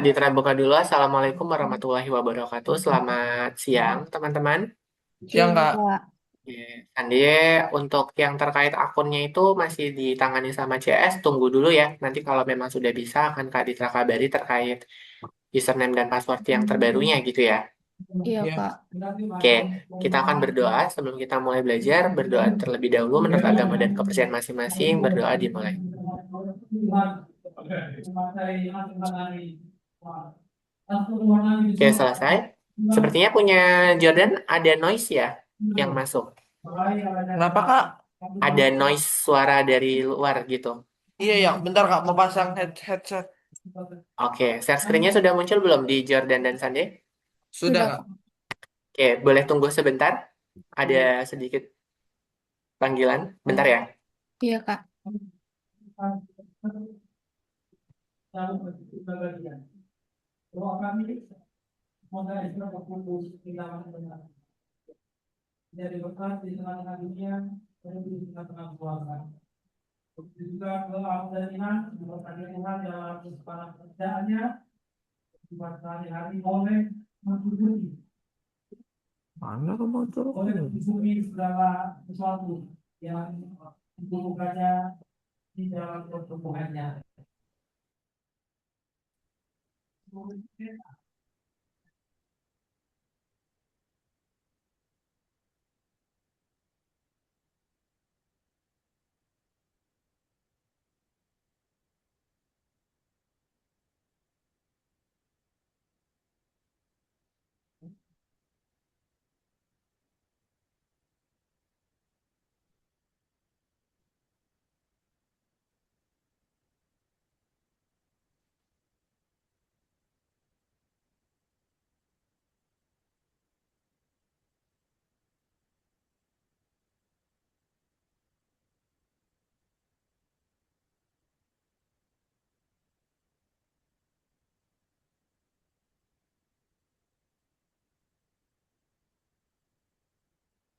Ditra buka dulu. Assalamualaikum warahmatullahi wabarakatuh. Selamat siang, teman-teman. Siang, Iya, Kak. Kak. Oke, Andi, untuk yang terkait akunnya itu masih ditangani sama CS. Tunggu dulu ya. Nanti kalau memang sudah bisa, akan Kak Ditra kabari terkait username dan password yang terbarunya gitu ya. Iya, Iya. Kak. Oke, kita akan berdoa sebelum kita mulai belajar. Berdoa terlebih dahulu menurut agama dan kepercayaan masing-masing. Berdoa dimulai. Oke, selesai. Sepertinya punya Jordan ada noise ya yang masuk. Kenapa, Kak? Ada noise suara dari luar gitu. Iya, ya. Bentar, Kak. Mau pasang headset. Oke, share screen-nya sudah muncul belum di Jordan dan Sande? Sudah, Sudah, Kak. Kak. Oke, boleh tunggu sebentar. Ada sedikit panggilan. Bentar ya. Iya, Kak. Mana rumah tuh?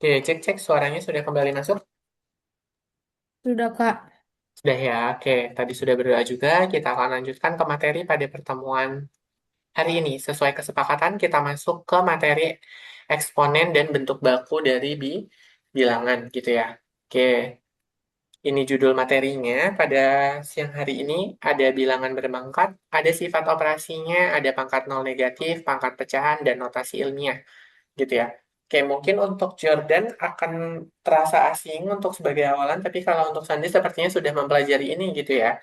Oke, cek-cek suaranya sudah kembali masuk. Sudah, Kak. Sudah ya, oke. Tadi sudah berdoa juga. Kita akan lanjutkan ke materi pada pertemuan hari ini. Sesuai kesepakatan, kita masuk ke materi eksponen dan bentuk baku dari bilangan gitu ya. Oke, ini judul materinya. Pada siang hari ini ada bilangan berpangkat, ada sifat operasinya, ada pangkat nol negatif, pangkat pecahan, dan notasi ilmiah gitu ya. Oke, mungkin untuk Jordan akan terasa asing untuk sebagai awalan, tapi kalau untuk Sandi sepertinya sudah mempelajari ini gitu ya.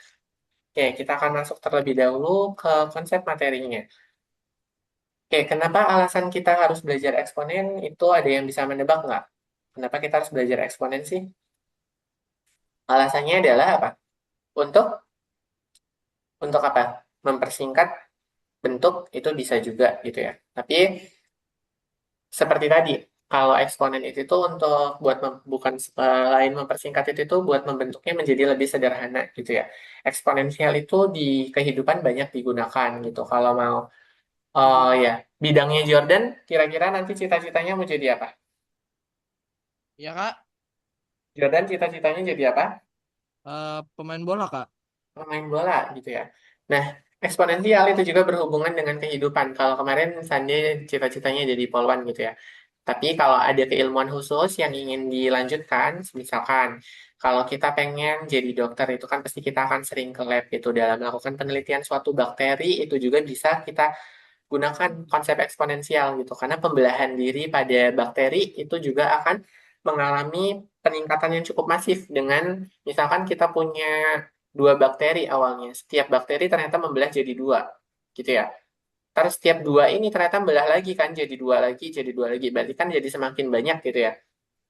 Oke, kita akan masuk terlebih dahulu ke konsep materinya. Oke, kenapa alasan kita harus belajar eksponen itu ada yang bisa menebak nggak? Kenapa kita harus belajar eksponen sih? Alasannya adalah apa? Untuk untuk apa? Mempersingkat bentuk itu bisa juga gitu ya. Tapi seperti tadi, kalau eksponen itu tuh untuk buat bukan selain mempersingkat itu tuh buat membentuknya menjadi lebih sederhana gitu ya. Eksponensial itu di kehidupan banyak digunakan gitu. Kalau mau oh ya, bidangnya Jordan kira-kira nanti cita-citanya mau jadi apa? Iya, Kak. Jordan cita-citanya jadi apa? Pemain bola, Kak. Pemain bola gitu ya. Nah, eksponensial itu juga berhubungan dengan kehidupan. Kalau kemarin Sandi cita-citanya jadi polwan gitu ya. Tapi kalau ada keilmuan khusus yang ingin dilanjutkan, misalkan kalau kita pengen jadi dokter itu kan pasti kita akan sering ke lab itu dalam melakukan penelitian suatu bakteri itu juga bisa kita gunakan konsep eksponensial gitu. Karena pembelahan diri pada bakteri itu juga akan mengalami peningkatan yang cukup masif dengan misalkan kita punya dua bakteri awalnya. Setiap bakteri ternyata membelah jadi dua, gitu ya. Terus setiap dua ini ternyata membelah lagi kan, jadi dua lagi, jadi dua lagi. Berarti kan jadi semakin banyak gitu ya.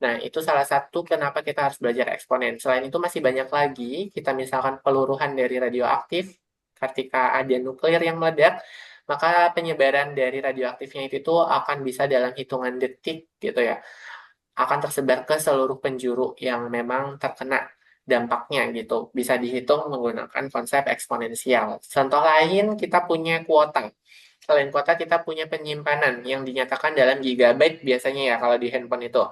Nah, itu salah satu kenapa kita harus belajar eksponen. Selain itu masih banyak lagi, kita misalkan peluruhan dari radioaktif, ketika ada nuklir yang meledak, maka penyebaran dari radioaktifnya itu tuh akan bisa dalam hitungan detik gitu ya akan tersebar ke seluruh penjuru yang memang terkena dampaknya gitu. Bisa dihitung menggunakan konsep eksponensial. Contoh lain, kita punya kuota. Selain kuota, kita punya penyimpanan yang dinyatakan dalam gigabyte biasanya ya kalau di handphone itu.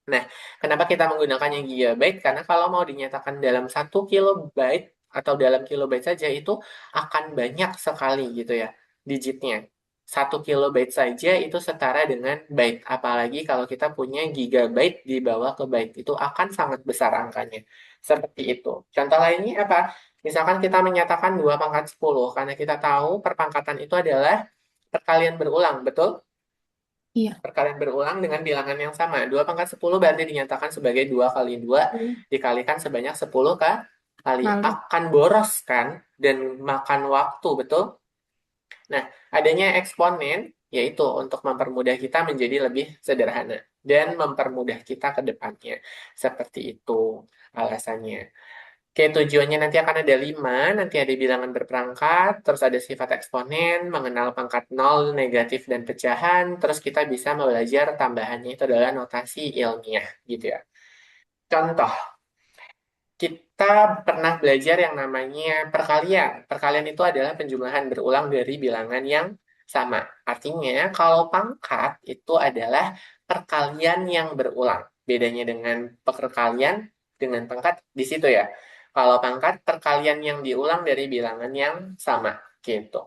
Nah, kenapa kita menggunakannya gigabyte? Karena kalau mau dinyatakan dalam 1 kilobyte atau dalam kilobyte saja itu akan banyak sekali gitu ya digitnya. 1 kilobyte saja itu setara dengan byte. Apalagi kalau kita punya gigabyte dibawa ke byte. Itu akan sangat besar angkanya. Seperti itu. Contoh lainnya apa? Misalkan kita menyatakan 2 pangkat 10. Karena kita tahu perpangkatan itu adalah perkalian berulang. Betul? Iya. Perkalian berulang dengan bilangan yang sama. 2 pangkat 10 berarti dinyatakan sebagai 2 kali 2 dikalikan sebanyak 10 kali. Lalu. Akan boros kan? Dan makan waktu, betul? Nah, adanya eksponen yaitu untuk mempermudah kita menjadi lebih sederhana dan mempermudah kita ke depannya. Seperti itu alasannya. Oke, tujuannya nanti akan ada 5, nanti ada bilangan berperangkat, terus ada sifat eksponen, mengenal pangkat nol, negatif, dan pecahan, terus kita bisa belajar tambahannya itu adalah notasi ilmiah, gitu ya. Contoh, kita pernah belajar yang namanya perkalian. Perkalian itu adalah penjumlahan berulang dari bilangan yang sama. Artinya, kalau pangkat itu adalah perkalian yang berulang. Bedanya dengan perkalian dengan pangkat di situ ya. Kalau pangkat, perkalian yang diulang dari bilangan yang sama. Gitu.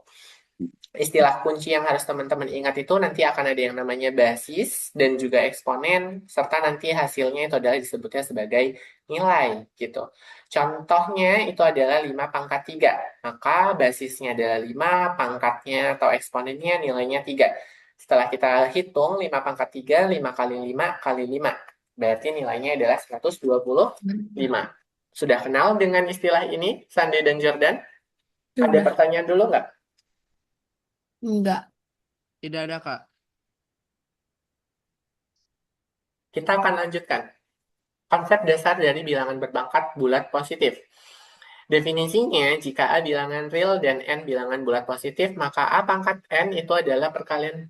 Istilah kunci yang harus teman-teman ingat itu nanti akan ada yang namanya basis dan juga eksponen, serta nanti hasilnya itu adalah disebutnya sebagai nilai gitu. Contohnya itu adalah 5 pangkat 3. Maka basisnya adalah 5, pangkatnya atau eksponennya nilainya 3. Setelah kita hitung 5 pangkat 3, 5 kali 5 kali 5. Berarti nilainya adalah 125. Sudah kenal dengan istilah ini, Sande dan Jordan? Ada Sudah. pertanyaan dulu nggak? Enggak. Tidak ada, Kak. Kita akan lanjutkan. Konsep dasar dari bilangan berpangkat bulat positif. Definisinya, jika A bilangan real dan N bilangan bulat positif, maka A pangkat N itu adalah perkalian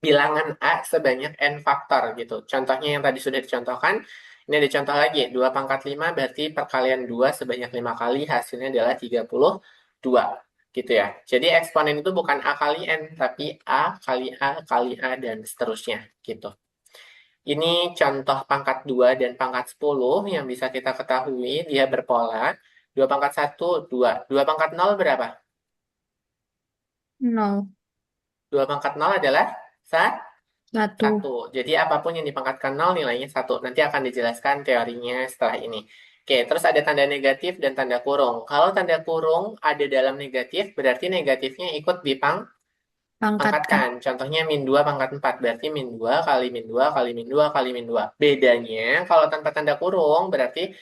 bilangan A sebanyak N faktor gitu. Contohnya yang tadi sudah dicontohkan, ini ada contoh lagi. 2 pangkat 5 berarti perkalian 2 sebanyak 5 kali, hasilnya adalah 32. Gitu ya. Jadi eksponen itu bukan A kali N, tapi A kali A kali A dan seterusnya gitu. Ini contoh pangkat 2 dan pangkat 10 yang bisa kita ketahui dia berpola. 2 pangkat 1, 2. 2 pangkat 0 berapa? 0. 2 pangkat 0 adalah 1. 1. Jadi apapun yang dipangkatkan 0 nilainya 1. Nanti akan dijelaskan teorinya setelah ini. Oke, terus ada tanda negatif dan tanda kurung. Kalau tanda kurung ada dalam negatif, berarti negatifnya ikut Pangkatkan. pangkatkan. Contohnya min 2 pangkat 4. Berarti min 2 kali min 2 kali min 2 kali min 2. Bedanya kalau tanpa tanda kurung berarti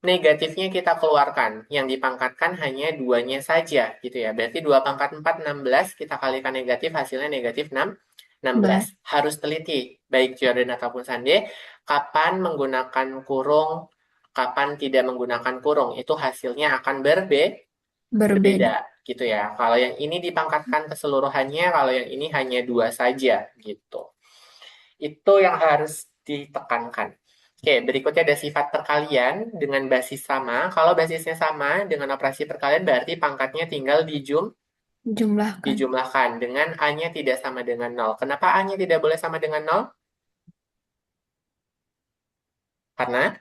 negatifnya kita keluarkan. Yang dipangkatkan hanya duanya saja gitu ya. Berarti 2 pangkat 4, 16. Kita kalikan negatif hasilnya negatif 16. Baik. Harus teliti. Baik Jordan ataupun Sande. Kapan menggunakan kurung. Kapan tidak menggunakan kurung. Itu hasilnya akan berbeda Berbeda. gitu ya. Kalau yang ini dipangkatkan keseluruhannya, kalau yang ini hanya 2 saja gitu. Itu yang harus ditekankan. Oke, berikutnya ada sifat perkalian dengan basis sama. Kalau basisnya sama dengan operasi perkalian berarti pangkatnya tinggal Jumlahkan. dijumlahkan dengan A-nya tidak sama dengan 0. Kenapa A-nya tidak boleh sama dengan 0? Karena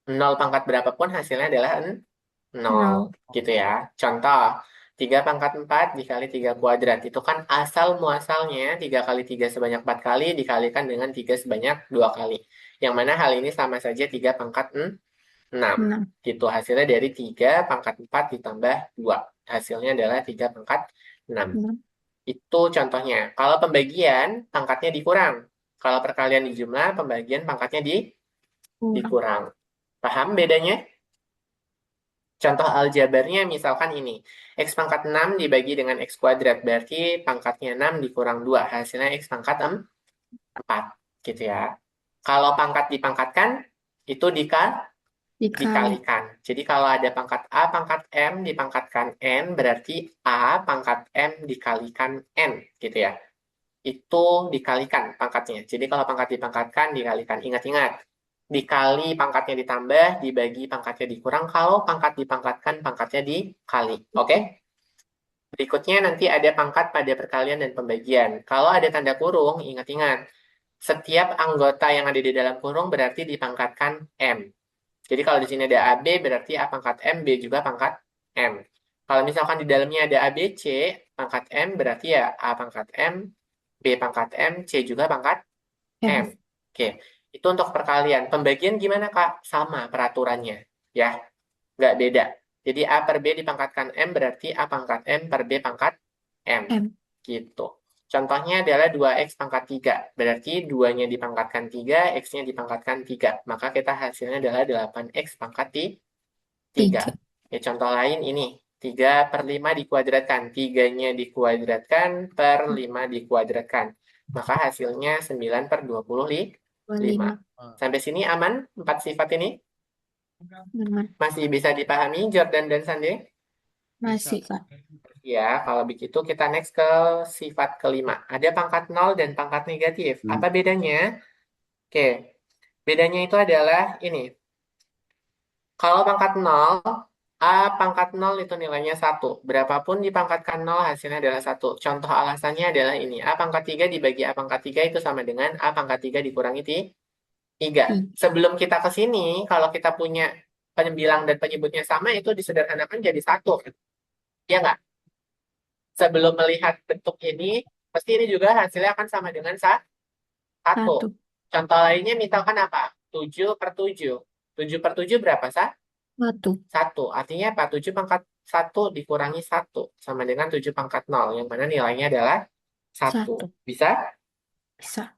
0 pangkat berapapun hasilnya adalah 0 0. gitu ya. Contoh, 3 pangkat 4 dikali 3 kuadrat. Itu kan asal muasalnya 3 kali 3 sebanyak 4 kali dikalikan dengan 3 sebanyak 2 kali. Yang mana hal ini sama saja 3 pangkat 6. 6. Gitu, hasilnya dari 3 pangkat 4 ditambah 2. Hasilnya adalah 3 pangkat 6. 6. Itu contohnya. Kalau pembagian, pangkatnya dikurang. Kalau perkalian di jumlah, pembagian pangkatnya Kurang. dikurang. Paham bedanya? Contoh aljabarnya misalkan ini. X pangkat 6 dibagi dengan X kuadrat. Berarti pangkatnya 6 dikurang 2. Hasilnya X pangkat 4. Gitu ya. Kalau pangkat dipangkatkan, itu Dikali. dikalikan. Jadi kalau ada pangkat A pangkat M dipangkatkan N, berarti A pangkat M dikalikan N. Gitu ya. Itu dikalikan pangkatnya. Jadi kalau pangkat dipangkatkan, dikalikan. Ingat-ingat, dikali pangkatnya ditambah, dibagi pangkatnya dikurang. Kalau pangkat dipangkatkan, pangkatnya dikali. Oke? Berikutnya nanti ada pangkat pada perkalian dan pembagian. Kalau ada tanda kurung, ingat-ingat. setiap anggota yang ada di dalam kurung berarti dipangkatkan M. Jadi kalau di sini ada AB berarti A pangkat M, B juga pangkat M. Kalau misalkan di dalamnya ada ABC, pangkat M berarti ya A pangkat M, B pangkat M, C juga pangkat M. M. Oke, itu untuk perkalian. Pembagian gimana, Kak? Sama peraturannya, ya. Nggak beda. Jadi A per B dipangkatkan M berarti A pangkat M per B pangkat M. M. Gitu. Contohnya adalah 2X pangkat 3. Berarti 2-nya dipangkatkan 3, X-nya dipangkatkan 3. Maka kita hasilnya adalah 8X pangkat 3. 3. Ya, contoh lain ini. 3 per 5 dikuadratkan. 3-nya dikuadratkan per 5 dikuadratkan. Maka hasilnya 9 per 25. 25. Sampai sini aman 4 sifat ini? Aman. Masih bisa dipahami Jordan dan Sande? Masih, Kak. Ya, kalau begitu kita next ke sifat kelima. Ada pangkat 0 dan pangkat negatif. Apa bedanya? Oke, bedanya itu adalah ini. Kalau pangkat 0, A pangkat 0 itu nilainya 1. Berapapun dipangkatkan 0, hasilnya adalah 1. Contoh alasannya adalah ini. A pangkat 3 dibagi A pangkat 3 itu sama dengan A pangkat 3 dikurangi 3. 3. Sebelum kita ke sini, kalau kita punya penbilang dan penyebutnya sama, itu disederhanakan jadi 1. Ya nggak? Sebelum melihat bentuk ini, pasti ini juga hasilnya akan sama dengan 1. 1. Contoh lainnya misalkan apa? 7 per 7. 7 per 7 berapa, Sa? 1. 1. Artinya apa? 7 pangkat 1 dikurangi 1 sama dengan 7 pangkat 0, yang mana nilainya adalah 1. 1. Bisa? Bisa.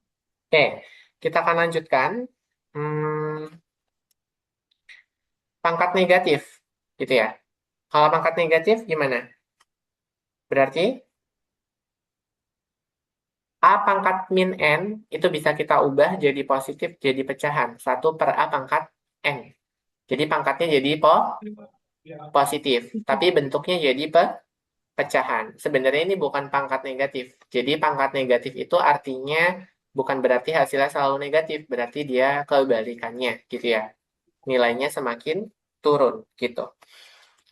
Oke, kita akan lanjutkan. Hmm, pangkat negatif, gitu ya. Kalau pangkat negatif gimana? Berarti A pangkat min N itu bisa kita ubah jadi positif, jadi pecahan. 1 per A pangkat N. Jadi pangkatnya jadi positif, tapi bentuknya jadi pecahan. Sebenarnya ini bukan pangkat negatif. Jadi pangkat negatif itu artinya bukan berarti hasilnya selalu negatif, berarti dia kebalikannya gitu ya. Nilainya semakin turun gitu.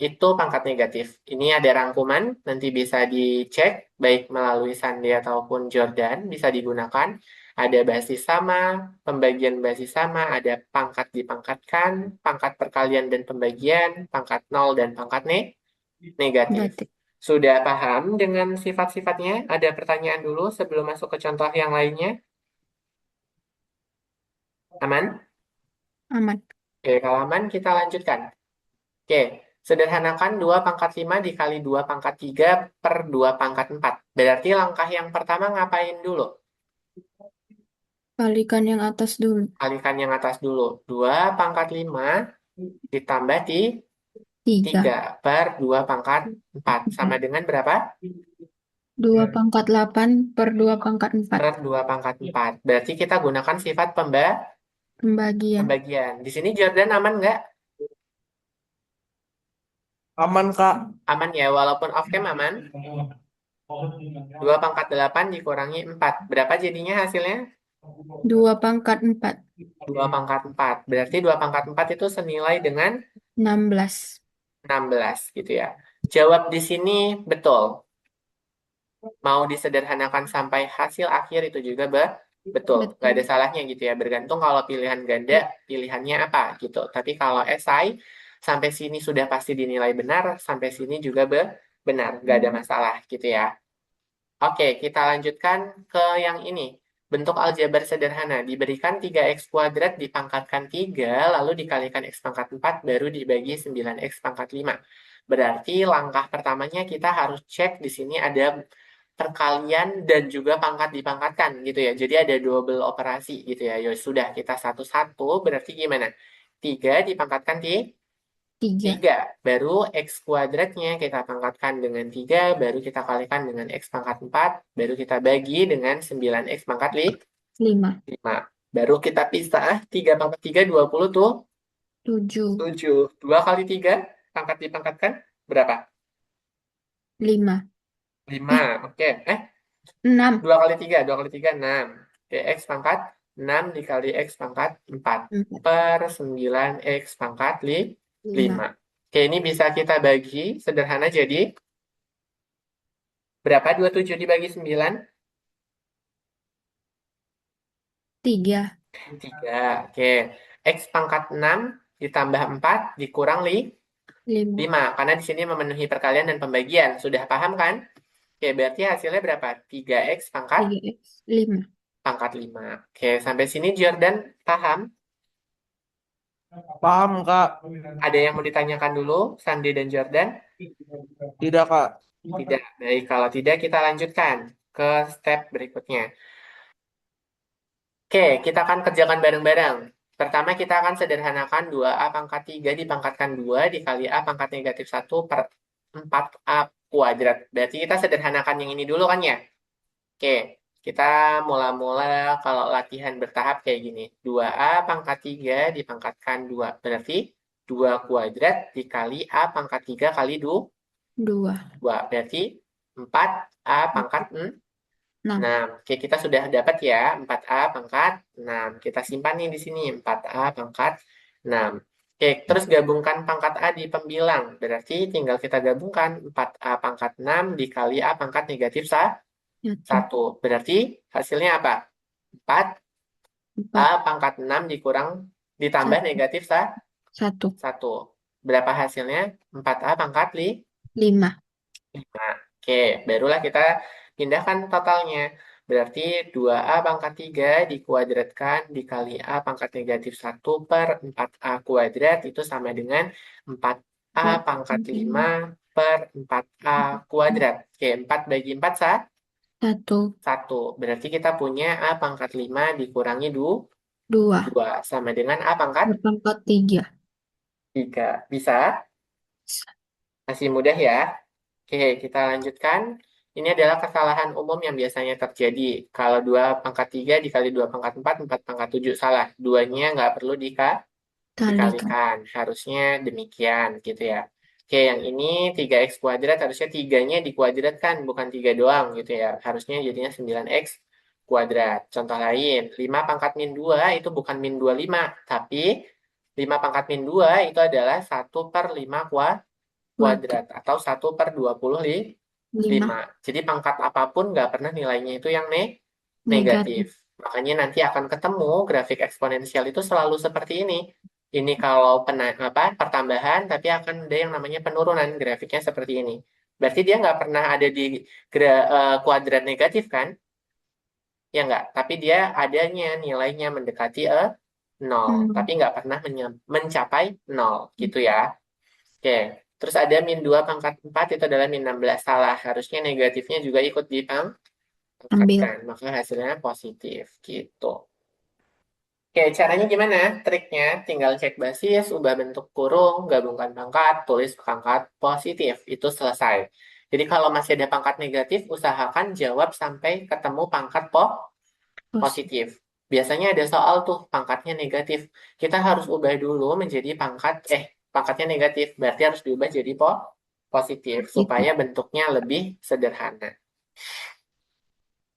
Itu pangkat negatif. Ini ada rangkuman, nanti bisa dicek baik melalui Sandi ataupun Jordan, bisa digunakan. Ada basis sama, pembagian basis sama, ada pangkat dipangkatkan, pangkat perkalian dan pembagian, pangkat nol dan pangkat negatif. Negatif. Sudah paham dengan sifat-sifatnya? Ada pertanyaan dulu sebelum masuk ke contoh yang lainnya? Aman? Aman. Oke, kalau aman kita lanjutkan. Oke, sederhanakan 2 pangkat 5 dikali 2 pangkat 3 per 2 pangkat 4. Berarti langkah yang pertama ngapain dulu? Kalikan yang atas dulu. Kalikan yang atas dulu. 2 pangkat 5 ditambah 3. 3 per 2 pangkat 4. Sama dengan berapa? 2 pangkat 8 per 2 pangkat 4. Per 2 pangkat 4. Berarti kita gunakan sifat Pembagian. pembagian. Di sini Jordan aman nggak? Aman, Kak. Aman ya, walaupun off cam aman. 2 pangkat 8 dikurangi 4. Berapa jadinya hasilnya? 2 pangkat 4. 2 pangkat 4. Berarti 2 pangkat 4 itu senilai dengan 16. 16 gitu ya. Jawab di sini betul. Mau disederhanakan sampai hasil akhir itu juga betul. Nggak ada Betul. salahnya gitu ya. Bergantung kalau pilihan ganda, pilihannya apa gitu. Tapi kalau esai, sampai sini sudah pasti dinilai benar, sampai sini juga benar. Nggak ada masalah gitu ya. Oke, kita lanjutkan ke yang ini. Bentuk aljabar sederhana. Diberikan 3x kuadrat dipangkatkan 3, lalu dikalikan x pangkat 4, baru dibagi 9x pangkat 5. Berarti langkah pertamanya kita harus cek di sini ada perkalian dan juga pangkat dipangkatkan gitu ya. Jadi ada double operasi gitu ya. Ya sudah, kita satu-satu berarti gimana? 3 dipangkatkan 3. 3, baru x kuadratnya kita pangkatkan dengan 3, baru kita kalikan dengan x pangkat 4, baru kita bagi dengan 9x pangkat 5. 5. Baru kita pisah, 3 pangkat 3, 20 tuh 7. 7. 2 kali 3, pangkat dipangkatkan berapa? 5. 5, oke. 6. 2 kali 3, 2 kali 3, 6. Oke, x pangkat 6 dikali x pangkat 4 4. per 9x pangkat 5. 5. Oke, ini bisa kita bagi sederhana jadi berapa 27 dibagi 9? 3. 3. Oke. X pangkat 6 ditambah 4 dikurang 5. 5. Karena di sini memenuhi perkalian dan pembagian. Sudah paham kan? Oke, berarti hasilnya berapa? 3X pangkat 3x 5. 5. Oke, sampai sini Jordan paham? Paham, Kak. Ada yang mau ditanyakan dulu, Sandi dan Jordan? Tidak, Kak. Tidak. Baik, kalau tidak kita lanjutkan ke step berikutnya. Oke, kita akan kerjakan bareng-bareng. Pertama, kita akan sederhanakan 2A pangkat 3 dipangkatkan 2 dikali A pangkat negatif 1 per 4A kuadrat. Berarti kita sederhanakan yang ini dulu kan ya? Oke, kita mula-mula kalau latihan bertahap kayak gini. 2A pangkat 3 dipangkatkan 2. Berarti 2 kuadrat dikali A pangkat 3 kali 2. 2. Berarti 4A pangkat 6. 6. Oke, kita sudah dapat ya 4A pangkat 6. Kita simpan nih di sini 4A pangkat 6. Oke, terus gabungkan pangkat A di pembilang. Berarti tinggal kita gabungkan 4A pangkat 6 dikali A pangkat negatif 1. 1. Berarti hasilnya apa? 4A 4. pangkat 6 dikurang ditambah 1. negatif 1. 1. Berapa hasilnya? 4A pangkat 5. 5. Oke, barulah kita pindahkan totalnya. Berarti 2A pangkat 3 dikuadratkan dikali A pangkat negatif 1 per 4A kuadrat itu sama dengan 4A 4. pangkat 5 per 4A kuadrat. Oke, 4 bagi 4 1. 1. Berarti kita punya A pangkat 5 dikurangi 2. 2 sama dengan A pangkat Pangkat 3. 3. Bisa? Masih mudah ya? Oke, kita lanjutkan. Ini adalah kesalahan umum yang biasanya terjadi. Kalau 2 pangkat 3 dikali 2 pangkat 4, 4 pangkat 7. Salah. Duanya nggak perlu Kalikan. dikalikan. Harusnya demikian gitu ya. Oke, yang ini 3x kuadrat harusnya 3-nya dikuadratkan, bukan 3 doang gitu ya. Harusnya jadinya 9x kuadrat. Contoh lain, 5 pangkat min 2 itu bukan min 25, tapi 5 pangkat min 2 itu adalah 1/5 Kuadrat. kuadrat atau 1/25. 5. Jadi pangkat apapun nggak pernah nilainya itu yang negatif. Negatif. Makanya nanti akan ketemu grafik eksponensial itu selalu seperti ini. Ini kalau pertambahan, tapi akan ada yang namanya penurunan, grafiknya seperti ini. Berarti dia nggak pernah ada di kuadrat negatif kan? Ya nggak. Tapi dia adanya nilainya mendekati 0. Tapi nggak pernah mencapai 0. Gitu ya. Oke, terus ada min 2 pangkat 4 itu adalah min 16. Salah, harusnya negatifnya juga ikut Ambil. dipangkatkan. Maka hasilnya positif, gitu. Oke, caranya gimana? Triknya tinggal cek basis, ubah bentuk kurung, gabungkan pangkat, tulis pangkat positif. Itu selesai. Jadi kalau masih ada pangkat negatif, usahakan jawab sampai ketemu pangkat Pos. positif. Biasanya ada soal tuh pangkatnya negatif. Kita harus ubah dulu menjadi pangkatnya negatif. Berarti harus diubah jadi positif Itu. supaya bentuknya lebih sederhana.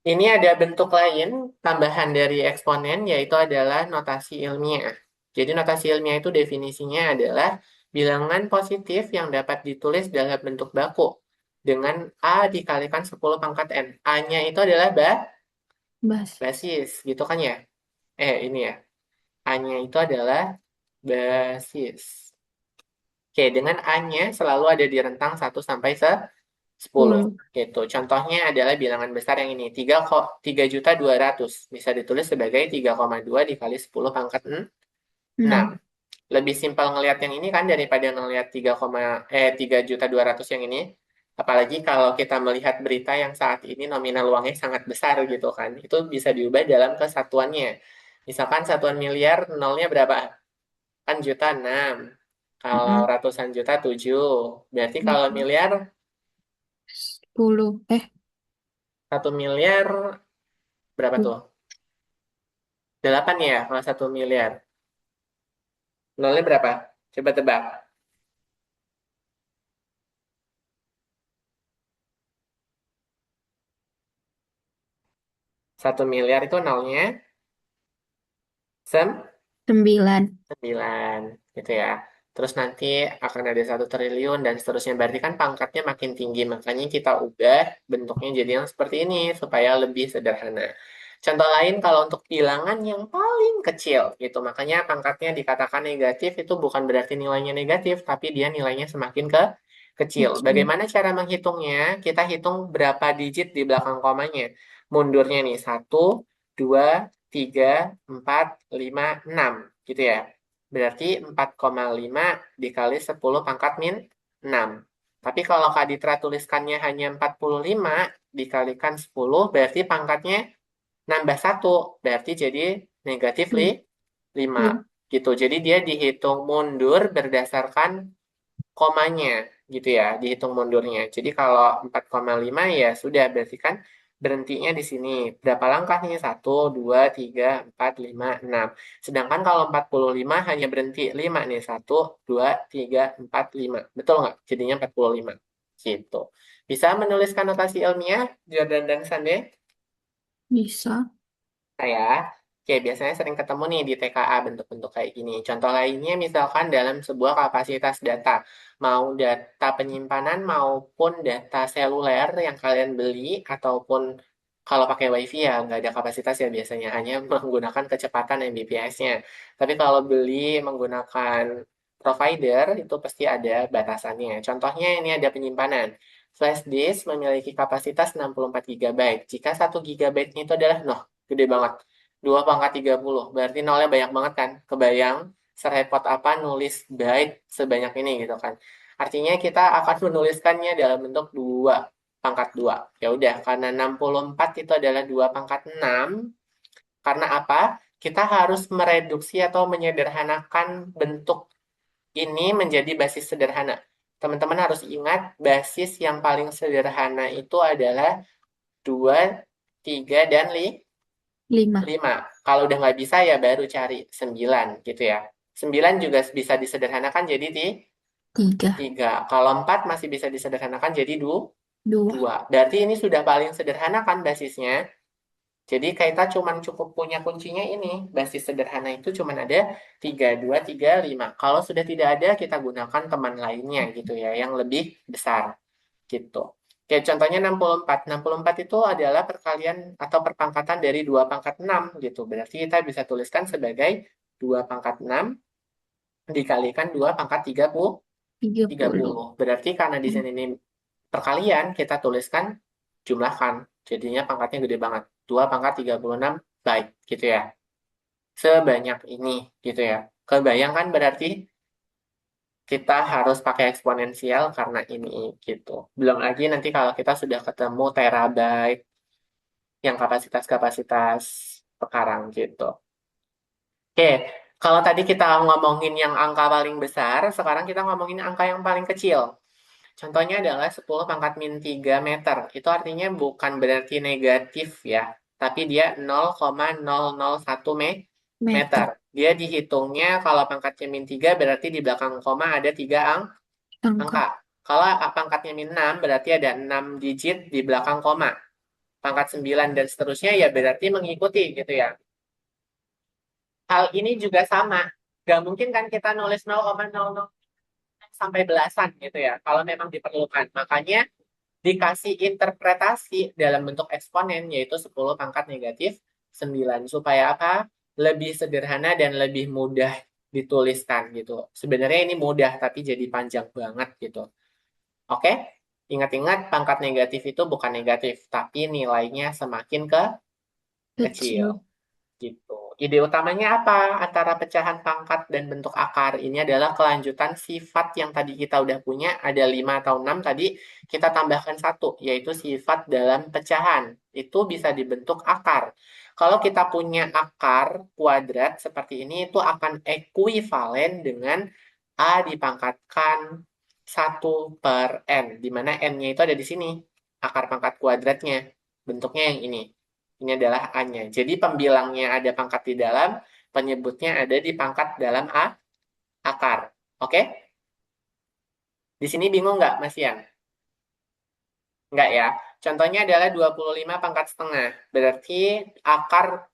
Ini ada bentuk lain tambahan dari eksponen yaitu adalah notasi ilmiah. Jadi notasi ilmiah itu definisinya adalah bilangan positif yang dapat ditulis dalam bentuk baku dengan A dikalikan 10 pangkat N. A-nya itu adalah Bas. basis, gitu kan ya? Ini ya. A-nya itu adalah basis. Oke, dengan A-nya selalu ada di rentang 1 sampai 10. 10. Gitu. Contohnya adalah bilangan besar yang ini. 3.200.000. Bisa ditulis sebagai 3,2 dikali 10 pangkat 6. 6. Lebih simpel ngelihat yang ini kan daripada ngelihat 3.200.000 yang ini. Apalagi kalau kita melihat berita yang saat ini nominal uangnya sangat besar gitu kan. Itu bisa diubah dalam kesatuannya. Misalkan satuan miliar nolnya berapa? Kan juta 6. Kalau Mm-mm. ratusan juta 7. Berarti kalau Berapa? miliar, 10. 1 miliar berapa tuh? 8 ya kalau 1 miliar. Nolnya berapa? Coba tebak. 1 miliar itu nolnya 9. 9 gitu ya. Terus nanti akan ada 1 triliun dan seterusnya. Berarti kan pangkatnya makin tinggi. Makanya kita ubah bentuknya jadi yang seperti ini supaya lebih sederhana. Contoh lain kalau untuk bilangan yang paling kecil gitu. Makanya pangkatnya dikatakan negatif itu bukan berarti nilainya negatif, tapi dia nilainya semakin kecil. Kecil. Bagaimana cara menghitungnya? Kita hitung berapa digit di belakang komanya. Mundurnya nih, 1, 2, 3, 4, 5, 6 gitu ya. Berarti 4,5 dikali 10 pangkat min 6. Tapi kalau Kak Ditra tuliskannya hanya 45 dikalikan 10, berarti pangkatnya nambah 1. Berarti jadi negatif Lim- 5 lim- gitu. Jadi dia dihitung mundur berdasarkan komanya gitu ya, dihitung mundurnya. Jadi kalau 4,5 ya sudah berarti kan berhentinya di sini. Berapa langkah nih? 1, 2, 3, 4, 5, 6. Sedangkan kalau 45 hanya berhenti 5 nih. 1, 2, 3, 4, 5. Betul nggak? Jadinya 45. Gitu. Bisa menuliskan notasi ilmiah, Jordan dan Sande? Bisa. Saya, ya biasanya sering ketemu nih di TKA bentuk-bentuk kayak gini. Contoh lainnya misalkan dalam sebuah kapasitas data, mau data penyimpanan maupun data seluler yang kalian beli, ataupun kalau pakai WiFi ya nggak ada kapasitas ya biasanya, hanya menggunakan kecepatan Mbps-nya. Tapi kalau beli menggunakan provider itu pasti ada batasannya. Contohnya ini ada penyimpanan. Flash disk memiliki kapasitas 64 GB. Jika 1 GB itu adalah gede banget. 2 pangkat 30. Berarti nolnya banyak banget kan. Kebayang serepot apa nulis byte sebanyak ini gitu kan. Artinya kita akan menuliskannya dalam bentuk 2 pangkat 2. Ya udah, karena 64 itu adalah 2 pangkat 6. Karena apa? Kita harus mereduksi atau menyederhanakan bentuk ini menjadi basis sederhana. Teman-teman harus ingat basis yang paling sederhana itu adalah 2, 3, dan 5. 5. Kalau udah nggak bisa ya baru cari 9 gitu ya. 9 juga bisa disederhanakan jadi di 3. 3. Kalau 4 masih bisa disederhanakan jadi 2. 2. Berarti ini sudah paling sederhana kan basisnya. Jadi kita cuman cukup punya kuncinya ini. Basis sederhana itu cuman ada 3, 2, 3, 5. Kalau sudah tidak ada kita gunakan teman lainnya gitu ya yang lebih besar gitu. Kayak contohnya 64. 64 itu adalah perkalian atau perpangkatan dari 2 pangkat 6 gitu. Berarti kita bisa tuliskan sebagai 2 pangkat 6 dikalikan 2 pangkat 30. 30. Berarti karena di sini ini perkalian, kita tuliskan jumlahkan. Jadinya pangkatnya gede banget. 2 pangkat 36 baik gitu ya. Sebanyak ini gitu ya. Kebayangkan berarti kita harus pakai eksponensial karena ini gitu. Belum lagi nanti kalau kita sudah ketemu terabyte yang kapasitas-kapasitas sekarang gitu. Oke, kalau tadi kita ngomongin yang angka paling besar, sekarang kita ngomongin angka yang paling kecil. Contohnya adalah 10 pangkat min 3 meter. Itu artinya bukan berarti negatif ya, tapi dia 0,001 meter. Meter. Dia dihitungnya kalau pangkatnya min 3 berarti di belakang koma ada 3 Angka. angka. Kalau pangkatnya min 6 berarti ada 6 digit di belakang koma. Pangkat 9 dan seterusnya ya berarti mengikuti gitu ya. Hal ini juga sama. Gak mungkin kan kita nulis 0,00 sampai belasan gitu ya. Kalau memang diperlukan. Makanya dikasih interpretasi dalam bentuk eksponen yaitu 10 pangkat negatif 9. Supaya apa? Lebih sederhana dan lebih mudah dituliskan gitu. Sebenarnya ini mudah tapi jadi panjang banget gitu. Oke? Ingat-ingat pangkat negatif itu bukan negatif, tapi nilainya semakin kecil. Kecil. Gitu. Ide utamanya apa antara pecahan pangkat dan bentuk akar? Ini adalah kelanjutan sifat yang tadi kita udah punya, ada 5 atau 6 tadi, kita tambahkan satu, yaitu sifat dalam pecahan. Itu bisa dibentuk akar. Kalau kita punya akar kuadrat seperti ini, itu akan ekuivalen dengan A dipangkatkan 1/n, di mana n-nya itu ada di sini, akar pangkat kuadratnya. Bentuknya yang ini. Ini adalah A-nya. Jadi pembilangnya ada pangkat di dalam, penyebutnya ada di pangkat dalam akar. Oke? Di sini bingung nggak, Mas Ian? Nggak ya? Contohnya adalah 25 pangkat setengah. Berarti akar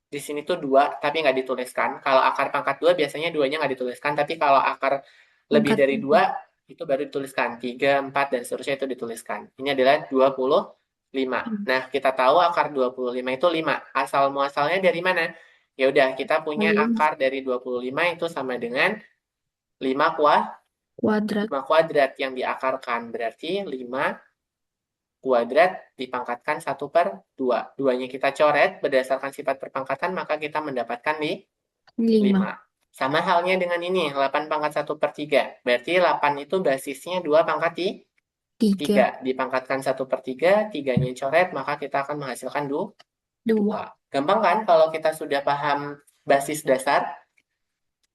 di sini tuh 2, tapi nggak dituliskan. Kalau akar pangkat 2 biasanya duanya nggak dituliskan. Tapi kalau akar lebih Angkat dari 2, 3. itu baru dituliskan. 3, 4, dan seterusnya itu dituliskan. Ini adalah 25 5. Nah, kita tahu akar 25 itu 5. Asal muasalnya dari mana? Ya udah, kita punya Kali akar dari 25 itu sama dengan 5 kuadrat. 5 kuadrat yang diakarkan. Berarti 5 kuadrat dipangkatkan 1/2. Duanya kita coret berdasarkan sifat perpangkatan, maka kita mendapatkan 5. 5. Sama halnya dengan ini, 8 pangkat 1/3. Berarti 8 itu basisnya 2 pangkat 3. 3. Dipangkatkan 1/3, 3-nya coret, maka kita akan menghasilkan 2. 2. Gampang kan kalau kita sudah paham basis dasar?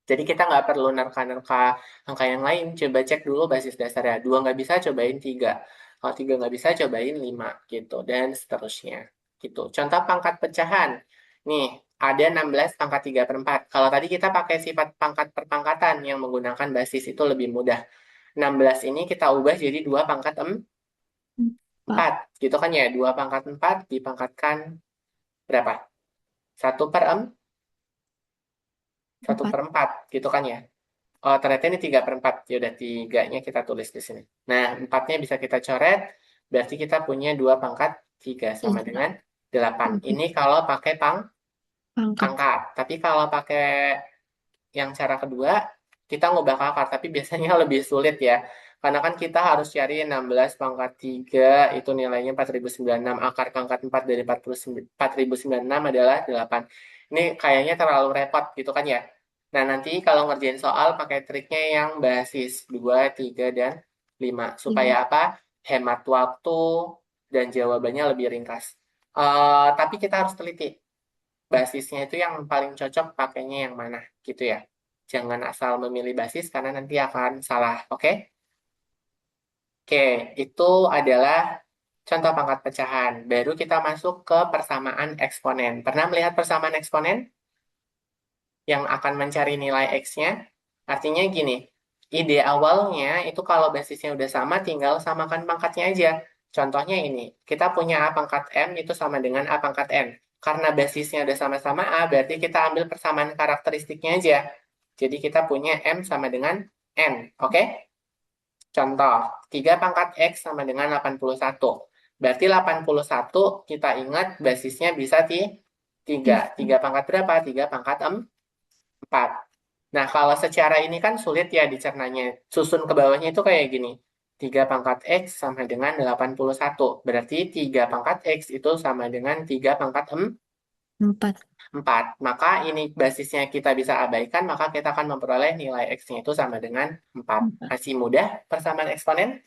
Jadi kita nggak perlu nerka-nerka angka yang lain. Coba cek dulu basis dasarnya. 2 nggak bisa, cobain 3. Kalau 3 nggak bisa, cobain 5. Gitu. Dan seterusnya. Gitu. Contoh pangkat pecahan. Nih, ada 16 pangkat 3/4. Kalau tadi kita pakai sifat pangkat perpangkatan yang menggunakan basis itu lebih mudah. 16 ini kita ubah jadi 2 pangkat 4. 4. Gitu kan ya? 2 pangkat 4 dipangkatkan berapa? 1/4 gitu kan ya? Oh, ternyata ini 3/4. Ya udah, 3-nya kita tulis di sini. Nah, 4-nya bisa kita coret. Berarti kita punya 2 pangkat 3 sama 3. dengan 8. Ini 3. kalau pakai Pangkat. pangkat. Tapi kalau pakai yang cara kedua, kita ngubah ke akar. Tapi biasanya lebih sulit ya. Karena kan kita harus cari 16 pangkat 3, itu nilainya 4096. Akar pangkat 4 dari 4096 adalah 8. Ini kayaknya terlalu repot gitu kan ya. Nah, nanti kalau ngerjain soal pakai triknya yang basis 2, 3, dan 5. Supaya 3. apa? Hemat waktu dan jawabannya lebih ringkas. Tapi kita harus teliti. Basisnya itu yang paling cocok pakainya yang mana gitu ya. Jangan asal memilih basis karena nanti akan salah. Oke? Oke, itu adalah contoh pangkat pecahan. Baru kita masuk ke persamaan eksponen. Pernah melihat persamaan eksponen yang akan mencari nilai X-nya? Artinya gini, ide awalnya itu kalau basisnya udah sama, tinggal samakan pangkatnya aja. Contohnya ini, kita punya A pangkat M itu sama dengan A pangkat N. Karena basisnya udah sama-sama A, berarti kita ambil persamaan karakteristiknya aja. Jadi kita punya M sama dengan N, oke? Contoh, 3 pangkat X sama dengan 81. Berarti 81 kita ingat basisnya bisa 3. 3 pangkat berapa? 3 pangkat 4. Nah, kalau secara ini kan sulit ya dicernanya. Susun ke bawahnya itu kayak gini. 3 pangkat X sama dengan 81. Berarti 3 pangkat X itu sama dengan 3 pangkat 4. 4. Maka ini basisnya kita bisa abaikan, maka kita akan memperoleh nilai X-nya itu sama dengan 4. 4. Masih mudah persamaan eksponen?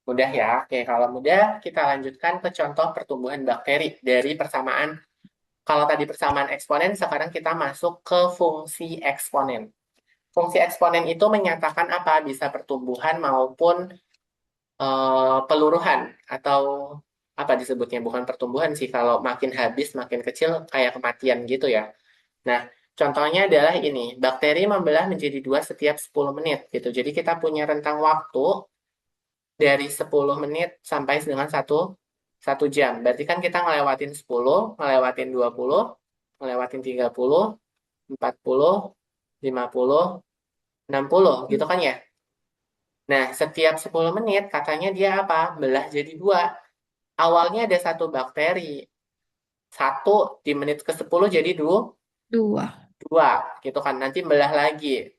Mudah ya. Oke, kalau mudah, kita lanjutkan ke contoh pertumbuhan bakteri dari persamaan. Kalau tadi persamaan eksponen, sekarang kita masuk ke fungsi eksponen. Fungsi eksponen itu menyatakan apa? Bisa pertumbuhan maupun peluruhan atau apa disebutnya? Bukan pertumbuhan sih. Kalau makin habis, makin kecil, kayak kematian gitu ya. Nah, contohnya adalah ini. Bakteri membelah menjadi 2 setiap 10 menit gitu. Jadi kita punya rentang waktu dari 10 menit sampai dengan satu jam. Berarti kan kita ngelewatin 10, ngelewatin 20, ngelewatin 30, 40, 50, 60 gitu kan ya. Nah, setiap 10 menit katanya dia apa? Belah jadi 2. Awalnya ada satu bakteri. Satu di menit ke-10 jadi 2. 2 gitu kan. Nanti belah lagi,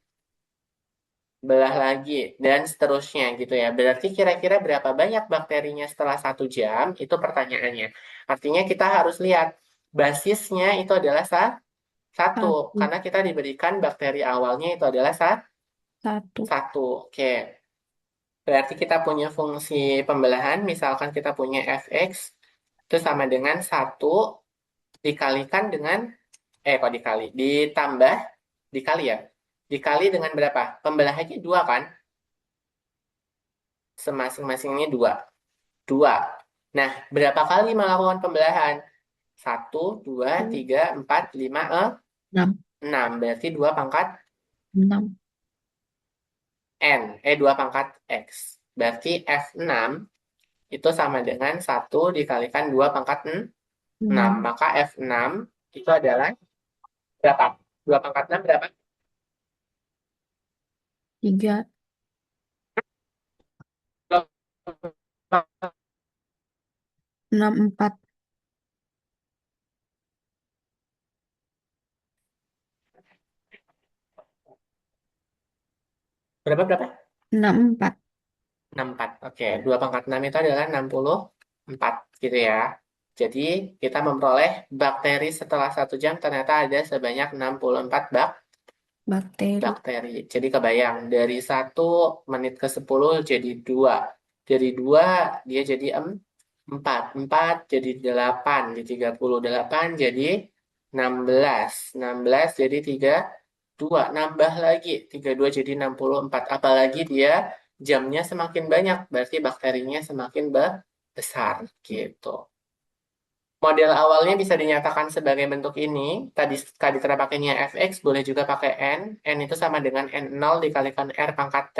dan seterusnya gitu ya. Berarti kira-kira berapa banyak bakterinya setelah 1 jam? Itu pertanyaannya. Artinya kita harus lihat basisnya itu adalah satu. 1. Karena kita diberikan bakteri awalnya itu adalah 1. satu. Oke. Berarti kita punya fungsi pembelahan, misalkan kita punya fx itu sama dengan 1 dikalikan dengan, kok dikali? Ditambah, dikali ya? Dikali dengan berapa? Pembelahannya 2 kan? Semasing-masing ini 2. 2. Nah, berapa kali melakukan pembelahan? 1, 2, 3, 4, 5, 6. 6. Berarti 2 pangkat 6. N. 2 pangkat X. Berarti F6 itu sama dengan 1 dikalikan 2 pangkat 6. 6. Maka F6 itu adalah berapa? 2 pangkat 6 berapa? 3. 64. Berapa berapa? 64. 64. Oke, 2 pangkat 6 itu adalah 64 gitu ya. Jadi kita memperoleh bakteri setelah 1 jam ternyata ada sebanyak 64 Bakteri. bakteri. Jadi kebayang dari 1 menit ke 10 jadi 2. Dari 2 dia jadi 4. 4 jadi 8. Di 38 jadi 16. 16 jadi 32. Nambah lagi. 32 jadi 64. Apalagi dia jamnya semakin banyak. Berarti bakterinya semakin besar gitu. Model awalnya bisa dinyatakan sebagai bentuk ini. Tadi cara pakainya fx, boleh juga pakai n. N itu sama dengan n0 dikalikan r pangkat t.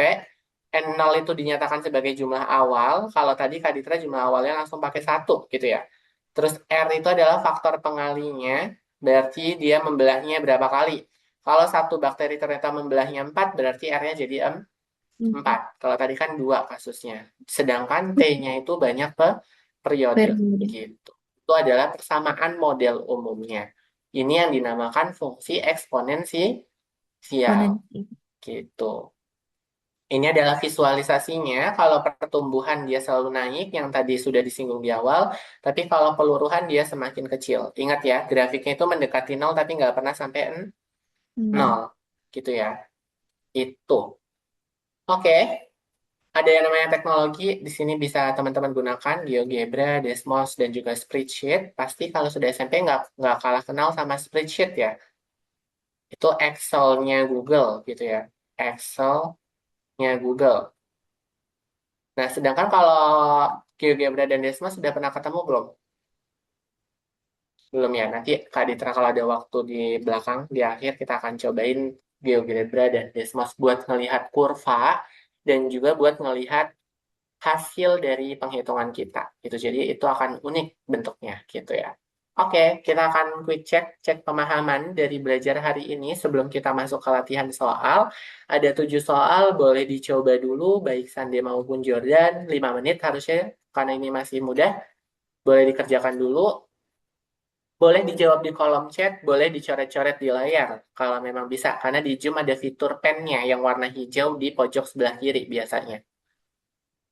N0 itu dinyatakan sebagai jumlah awal. Kalau tadi Kaditra jumlah awalnya langsung pakai 1 gitu ya. Terus R itu adalah faktor pengalinya. Berarti dia membelahnya berapa kali. Kalau satu bakteri ternyata membelahnya 4, berarti R-nya jadi 4. 4. Kalau tadi kan 2 kasusnya. Sedangkan T-nya itu banyak periode Periode. gitu. Itu adalah persamaan model umumnya. Ini yang dinamakan fungsi eksponensial Eksponensi. gitu. Ini adalah visualisasinya. Kalau pertumbuhan dia selalu naik, yang tadi sudah disinggung di awal. Tapi kalau peluruhan dia semakin kecil. Ingat ya, grafiknya itu mendekati nol tapi nggak pernah sampai nol. 0. Gitu ya. Itu. Oke. Ada yang namanya teknologi, di sini bisa teman-teman gunakan GeoGebra, Desmos, dan juga Spreadsheet. Pasti kalau sudah SMP nggak kalah kenal sama Spreadsheet ya. Itu Excel-nya Google gitu ya. Excel-nya Google. Nah, sedangkan kalau GeoGebra dan Desmos sudah pernah ketemu belum? Belum ya. Nanti Kak Ditra kalau ada waktu di belakang, di akhir kita akan cobain GeoGebra dan Desmos buat ngelihat kurva dan juga buat ngelihat hasil dari penghitungan kita gitu. Jadi itu akan unik bentuknya gitu ya. Oke, kita akan quick cek pemahaman dari belajar hari ini sebelum kita masuk ke latihan soal. Ada 7 soal, boleh dicoba dulu baik Sande maupun Jordan. 5 menit harusnya karena ini masih mudah. Boleh dikerjakan dulu. Boleh dijawab di kolom chat, boleh dicoret-coret di layar kalau memang bisa. Karena di Zoom ada fitur pennya yang warna hijau di pojok sebelah kiri biasanya.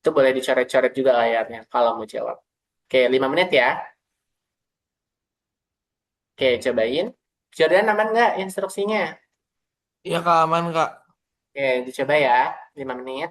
Itu boleh dicoret-coret juga layarnya kalau mau jawab. Oke, 5 menit ya. Oke, cobain. Jordan aman nggak instruksinya? Iya kak, aman kak. Oke, dicoba ya. 5 menit.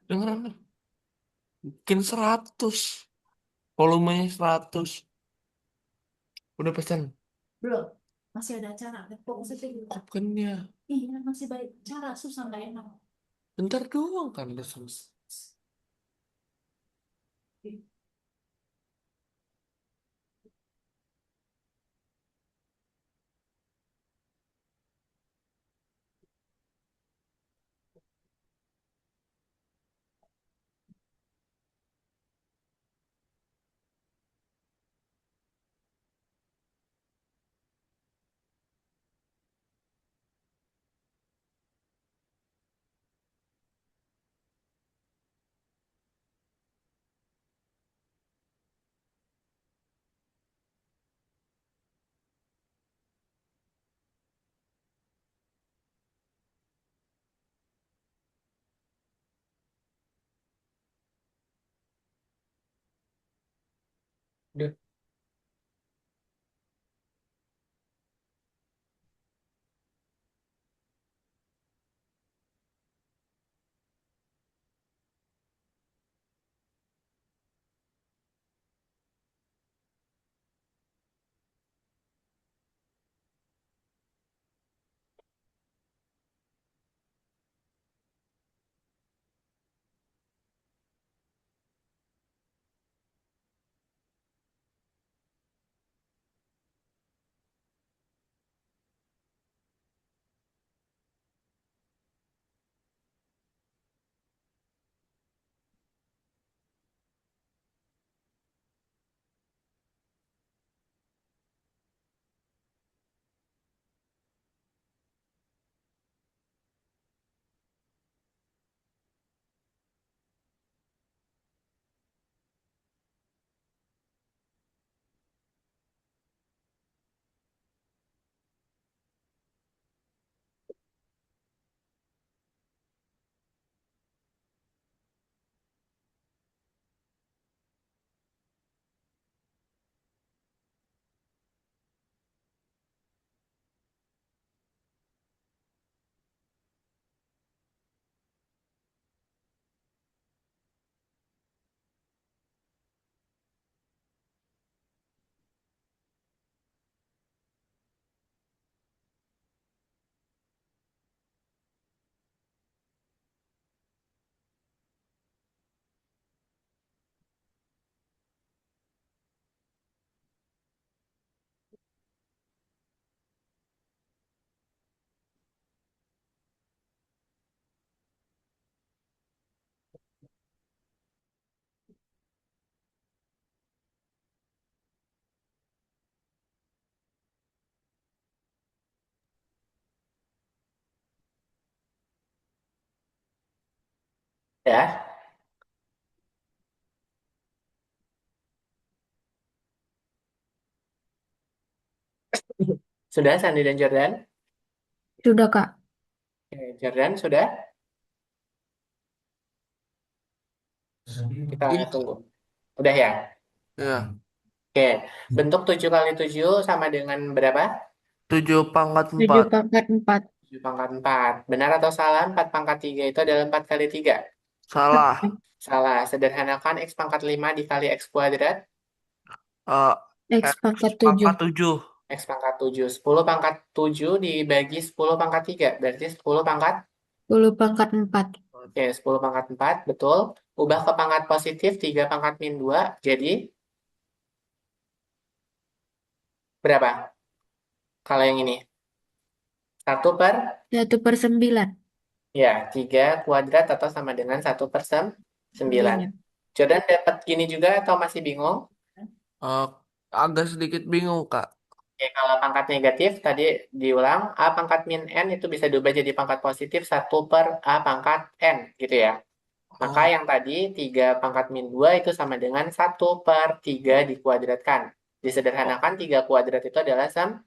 Dengeran nih. Mungkin 100. Volumenya 100. Udah pesan. Belum, masih ada acara. Fokus aja dulu. Bukannya. Iya, masih banyak cara, susah nggak enak. Bentar doang kan udah selesai. Duh, ya. Sudah, Sandi dan Jordan? Sudah, Kak. Oke, Jordan, sudah? Kita Iya. tunggu. Udah ya? Ya. Oke, bentuk 7 kali 7 sama dengan berapa? 7 7 pangkat 4. pangkat 4. 7 pangkat 4. Benar atau salah? 4 pangkat 3 itu adalah 4 kali 3. Salah. Salah. Sederhanakan X pangkat 5 dikali X kuadrat. Eh, X X pangkat 7. pangkat 7. X pangkat 7. 10 pangkat 7 dibagi 10 pangkat 3. Berarti 10 pangkat. 10 pangkat 4. Oke, 10 pangkat 4. Betul. Ubah ke pangkat positif 3 pangkat min 2. Jadi berapa? Kalau yang ini. 1/9. Ya, 3 kuadrat atau sama dengan 1/9. 9. Jordan dapat gini juga atau masih bingung? Eh, Agak sedikit bingung, Kak. Oke, kalau pangkat negatif tadi diulang, A pangkat min N itu bisa diubah jadi pangkat positif 1/A pangkat N gitu ya. Maka Oh, yang tadi 3 pangkat min 2 itu sama dengan 1/3 dikuadratkan. oh, Disederhanakan 3 kuadrat itu adalah 9.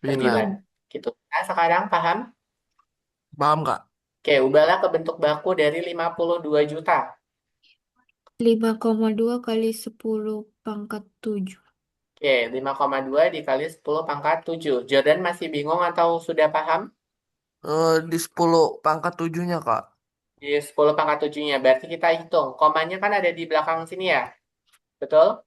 9. Gitu. Nah, sekarang paham? paham, Kak? Oke, ubahlah ke bentuk baku dari 52 juta. 5,2 kali 10 pangkat 7. Oke, 5,2 dikali 10 pangkat 7. Jordan masih bingung atau sudah paham? Di 10 pangkat 7-nya, Kak. Di 10 pangkat 7-nya. Berarti kita hitung. Komanya kan ada di belakang sini ya. Betul?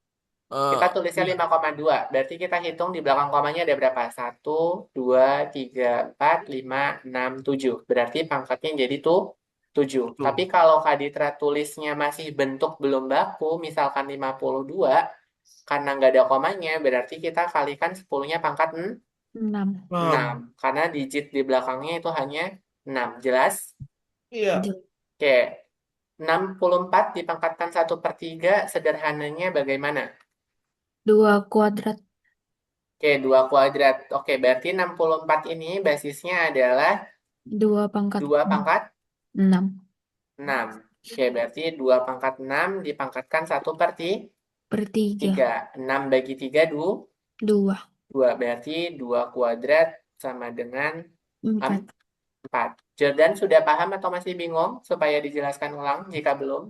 Eh, Kita tulisnya iya, 5,2. Berarti kita hitung di belakang komanya ada berapa? 1, 2, 3, 4, 5, 6, 7. Berarti pangkatnya jadi tuh 7. Tapi tuh. kalau Kaditra tulisnya masih bentuk belum baku, misalkan 52, karena nggak ada komanya, berarti kita kalikan 10-nya pangkat 6. 6. Paham. Karena digit di belakangnya itu hanya 6. Jelas? Iya. Oke. 64 dipangkatkan 1/3, sederhananya bagaimana? 2 kuadrat. Oke, 2 kuadrat. Oke, berarti 64 ini basisnya adalah 2 pangkat 2 pangkat 6. 6. Oke, berarti 2 pangkat 6 dipangkatkan 1/3. 1/3. 6 bagi 3, 2. 2. Berarti 2 kuadrat sama dengan 4. 4. Jordan sudah paham atau masih bingung? Supaya dijelaskan ulang jika belum.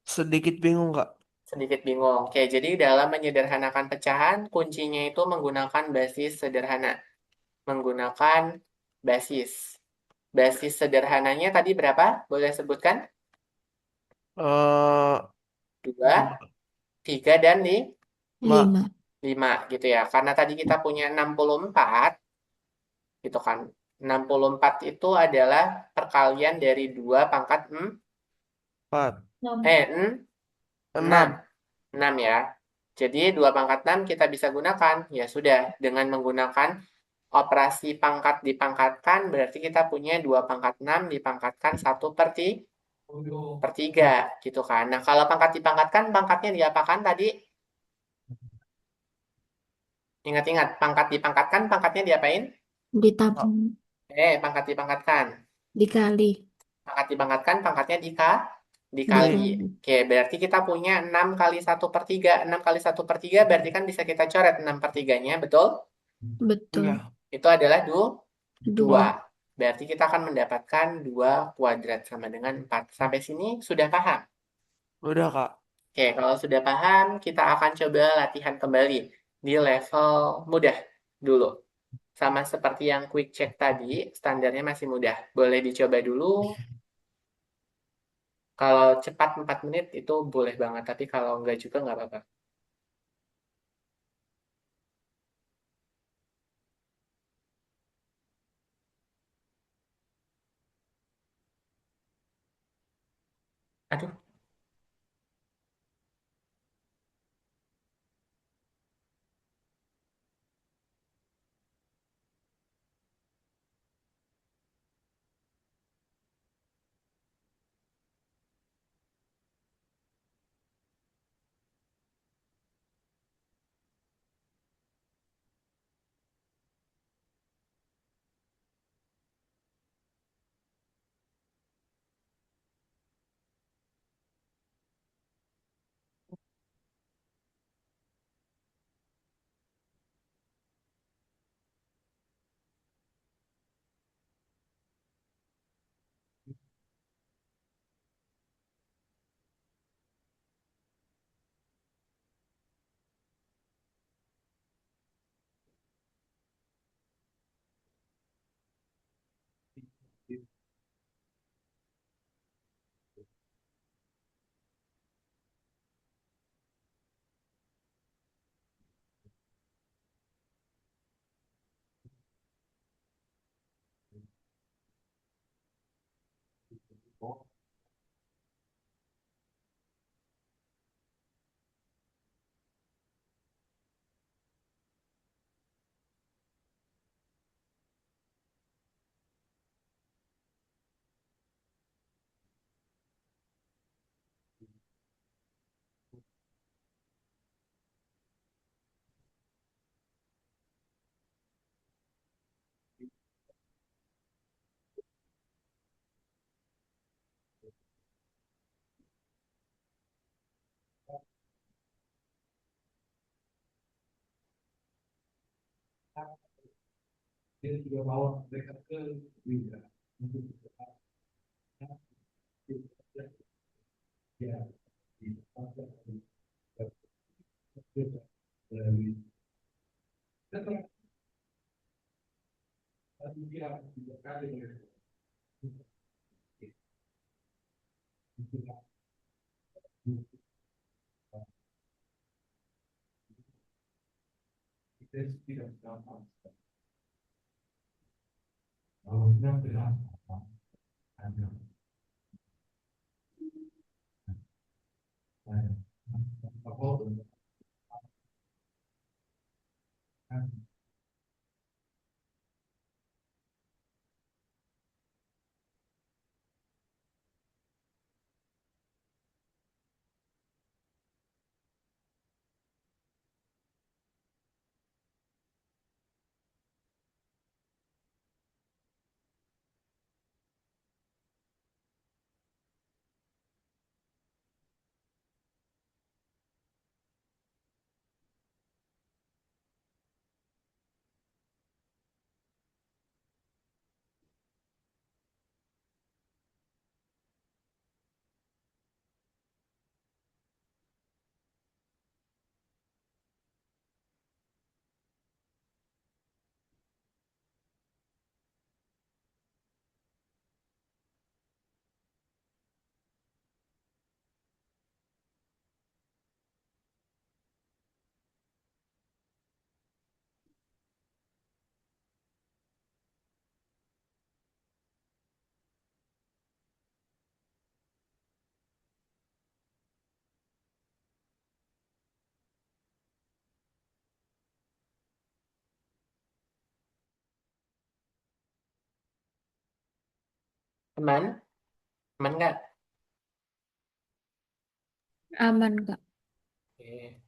Sedikit bingung, Kak. Sedikit bingung. Oke, jadi dalam menyederhanakan pecahan, kuncinya itu menggunakan basis sederhana. Menggunakan basis. Basis sederhananya tadi berapa? Boleh sebutkan? eh 2, dua, 3, dan mak, 5. 5 gitu ya. Karena tadi kita punya 64, gitu kan. 64 itu adalah perkalian dari 2 pangkat 4, 6. 6. 6. 6 ya. Jadi 2 pangkat 6 kita bisa gunakan. Ya sudah, dengan menggunakan operasi pangkat dipangkatkan, berarti kita punya 2 pangkat 6 dipangkatkan 1/3 gitu kan. Nah, kalau pangkat dipangkatkan, pangkatnya diapakan tadi? Ingat-ingat, pangkat dipangkatkan, pangkatnya diapain? Ditabung. Pangkat dipangkatkan. Dikali. Pangkat dipangkatkan, pangkatnya dikali. Dikali. Oke, berarti kita punya 6 kali 1/3. 6 kali 1/3 berarti kan bisa kita coret 6/3-nya, betul? Betul. Iya, Itu adalah 2. 2. Berarti kita akan mendapatkan 2 kuadrat sama dengan 4. Sampai sini sudah paham? udah Kak. Oke, kalau sudah paham, kita akan coba latihan kembali di level mudah dulu. Sama seperti yang quick check tadi, standarnya masih mudah. Boleh dicoba dulu. Kalau cepat 4 menit itu boleh banget, tapi kalau enggak juga nggak apa-apa. Aduh, Aman? Aman nggak? Aman, Kak. Oke.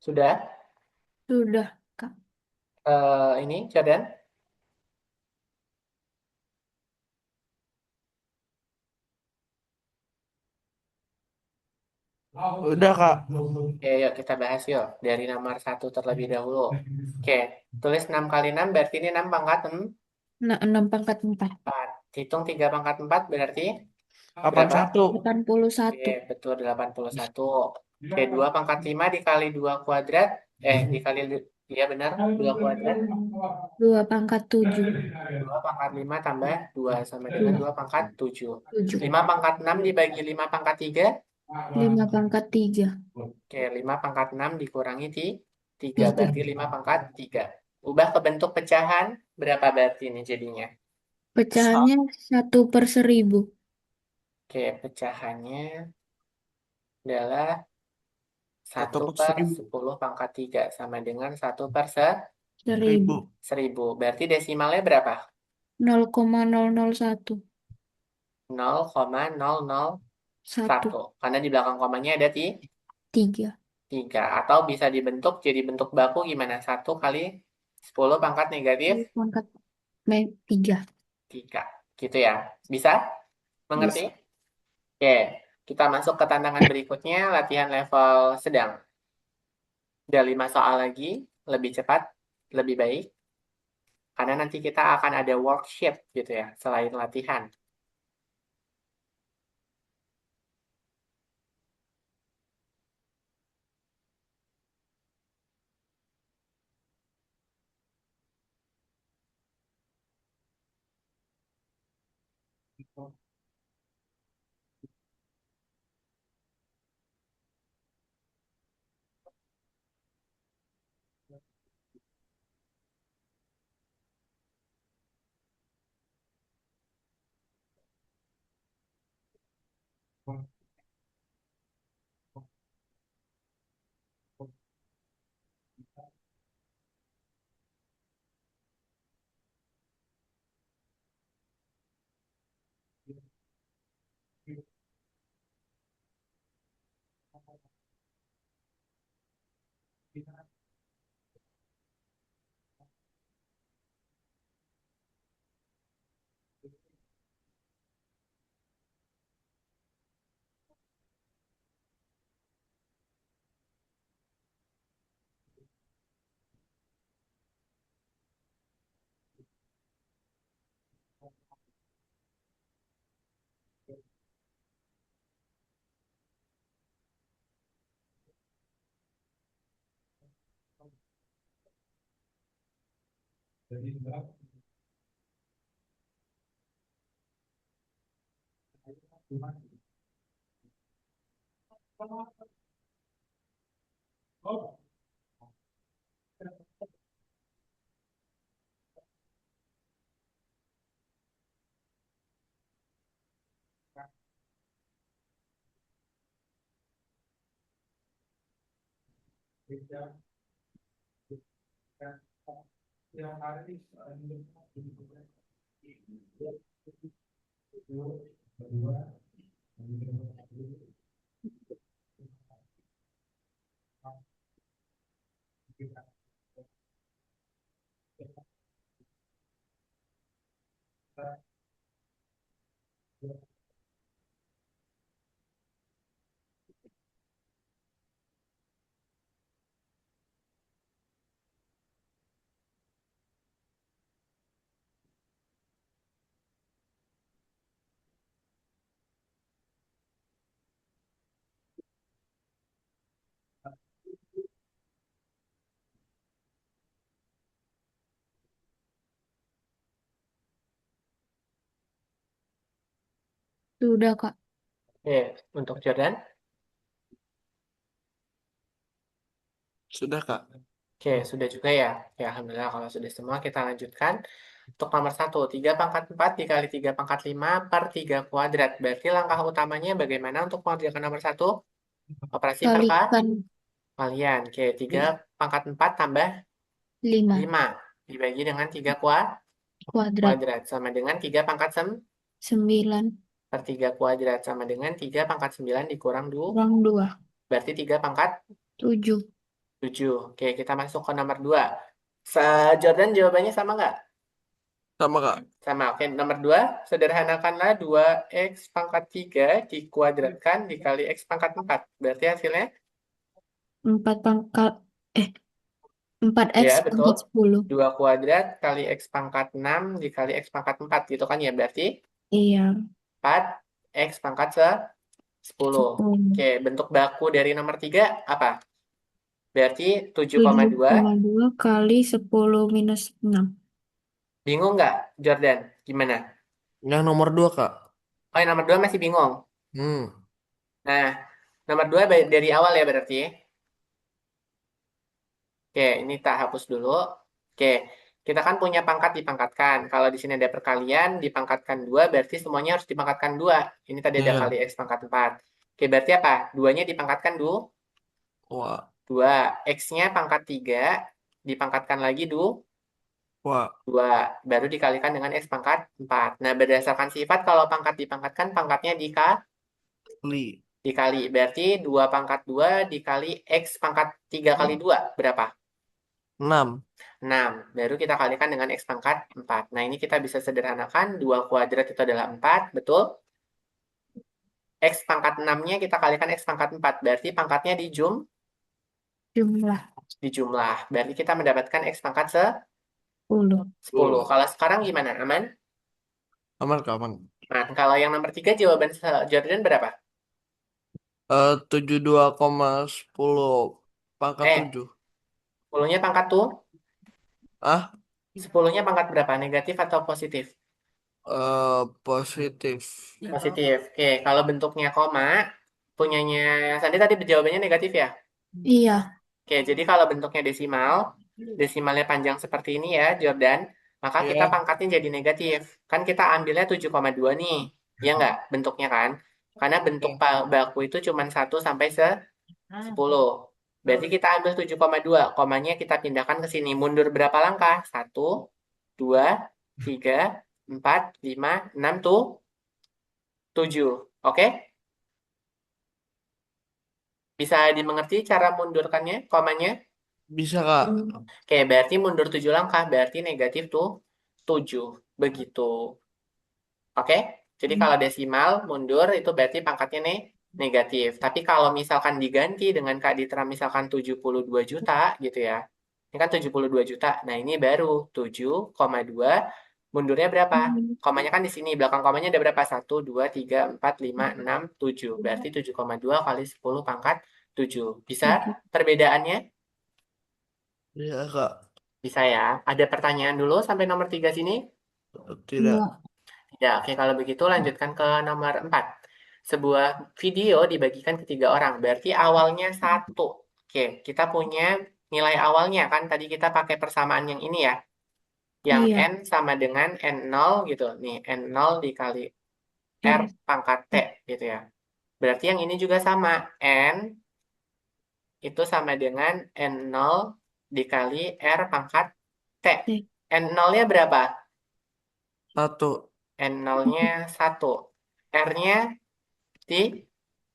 Sudah? Sudah, Kak. Ini Jordan? Udah, Kak. Oke, yuk kita bahas yuk. Dari nomor satu terlebih dahulu. Oke, tulis 6 kali 6 berarti ini 6 pangkat Nah, 6 pangkat 4. 4. Hitung 3 pangkat 4 berarti berapa? 81. Oke, 81. betul 81. Oke, 2 pangkat 5 dikali 2 kuadrat. Dikali, iya benar, 2 kuadrat. 2 pangkat 7. 2 pangkat 5 tambah 2 sama dengan 2 2. pangkat 7. 7. 5 pangkat 6 dibagi 5 pangkat 3. 5 pangkat 3. Oke, 5 pangkat 6 dikurangi 3. 3. Berarti 5 pangkat 3. Ubah ke bentuk pecahan. Berapa berarti ini jadinya? Pecahannya 1/1000. Oke, pecahannya adalah Satu satu per per seribu. 10 pangkat 3 sama dengan 1 per 1000. 1000. 1000. Berarti desimalnya berapa? 0,001. 0,001. 1. Karena di belakang komanya ada 3. 3. Atau bisa dibentuk jadi bentuk baku gimana? 1 kali 10 pangkat negatif 10 pangkat 3. 3. Gitu ya. Bisa? Mengerti? Bisa. Oke. Kita masuk ke tantangan berikutnya, latihan level sedang. Ada 5 soal lagi, lebih cepat, lebih baik. Karena nanti kita akan ada worksheet gitu ya, selain latihan. Sudah, Kak. Oke, untuk Jordan, Sudah, Kak. Oke, sudah juga ya. Ya, Alhamdulillah kalau sudah semua kita lanjutkan. Untuk nomor satu, 3 pangkat 4 dikali 3 pangkat 5 per 3 kuadrat. Berarti langkah utamanya bagaimana untuk mengerjakan nomor satu? Operasi Kalikan perkalian. Oke, 3 pangkat 4 tambah 5 5 dibagi dengan 3 kuadrat kuadrat sama dengan 3 pangkat 9 per 3 kuadrat sama dengan 3 pangkat 9 dikurang 2 kurang 2 berarti 3 pangkat 7. 7. Oke, kita masuk ke nomor 2. Jordan jawabannya sama nggak? Sama Kak. Sama. Oke, nomor 2. Sederhanakanlah 2x pangkat 3 dikuadratkan dikali x pangkat 4. Berarti hasilnya? 4 pangkat eh 4x Ya, betul. pangkat 10. 2 kuadrat kali x pangkat 6 dikali x pangkat 4. Gitu kan ya? Berarti Iya, 4x pangkat 10. 10. Oke, bentuk baku dari nomor 3 apa? Berarti 7,2. 7,2 kali 10 minus 6. Bingung nggak, Jordan? Gimana? Yang nomor 2 Kak. Oh, yang nomor 2 masih bingung. Hmm. Nah, nomor 2 dari awal ya berarti. Oke, ini tak hapus dulu. Oke, kita kan punya pangkat dipangkatkan. Kalau di sini ada perkalian, dipangkatkan 2, berarti semuanya harus dipangkatkan 2. Ini tadi ada kali Ya. x pangkat 4. Oke, berarti apa? 2-nya dipangkatkan 2. Wah. 2. X-nya pangkat 3, dipangkatkan lagi 2. Wah. 2. Baru dikalikan dengan x pangkat 4. Nah, berdasarkan sifat, kalau pangkat dipangkatkan, pangkatnya Li. dikali. Berarti 2 pangkat 2 dikali x pangkat 3 kali 2. Berapa? 6. 6. Baru kita kalikan dengan x pangkat 4. Nah, ini kita bisa sederhanakan. 2 kuadrat itu adalah 4. Betul? X pangkat 6-nya kita kalikan x pangkat 4. Berarti pangkatnya Jumlah dijumlah. Berarti kita mendapatkan x pangkat 10. 10. Kalau sekarang gimana? Aman? Aman Kak, aman. Nah, kalau yang nomor 3 jawaban Jordan berapa? 72,10 pangkat Eh, 7. 10-nya pangkat tuh? Ah, 10-nya pangkat berapa? Negatif atau positif? positif. Positif. Oke, kalau bentuknya koma, punyanya Sandi tadi jawabannya negatif ya? Iya, Oke, jadi kalau bentuknya desimal, desimalnya panjang seperti ini ya, Jordan, maka kita Ya. pangkatnya jadi negatif. Kan kita ambilnya 7,2 nih, ya nggak bentuknya kan? Karena bentuk baku itu cuma 1 sampai 10. Berarti kita ambil 7,2, komanya kita pindahkan ke sini. Mundur berapa langkah? 1, 2, 3, 4, 5, 6, 7. Oke? Bisa dimengerti cara mundurkannya, komanya? Bisa Kak. Oke, berarti mundur 7 langkah, berarti negatif tuh 7. Begitu. Oke? Jadi kalau desimal mundur itu berarti pangkatnya negatif. Tapi kalau misalkan diganti dengan Kak Ditra misalkan 72 juta gitu ya. Ini kan 72 juta. Nah, ini baru 7,2. Mundurnya berapa? Komanya kan di sini. Belakang komanya ada berapa? 1, 2, 3, 4, 5, 6, 7. Berarti 7,2 kali 10 pangkat 7. Bisa 7. perbedaannya? Iya Kak. Bisa ya. Ada pertanyaan dulu sampai nomor 3 sini? Tidak. Enggak. Ya, oke. Kalau begitu lanjutkan ke nomor 4. Sebuah video dibagikan ke 3 orang. Berarti awalnya 1. Oke, kita punya nilai awalnya kan. Tadi kita pakai persamaan yang ini ya. Yang Iya. N sama dengan N0 gitu. Nih, N0 dikali R R. pangkat T gitu ya. Berarti yang ini juga sama. N itu sama dengan N0 dikali R pangkat T. T. N0-nya berapa? 1. N0-nya 1. R-nya di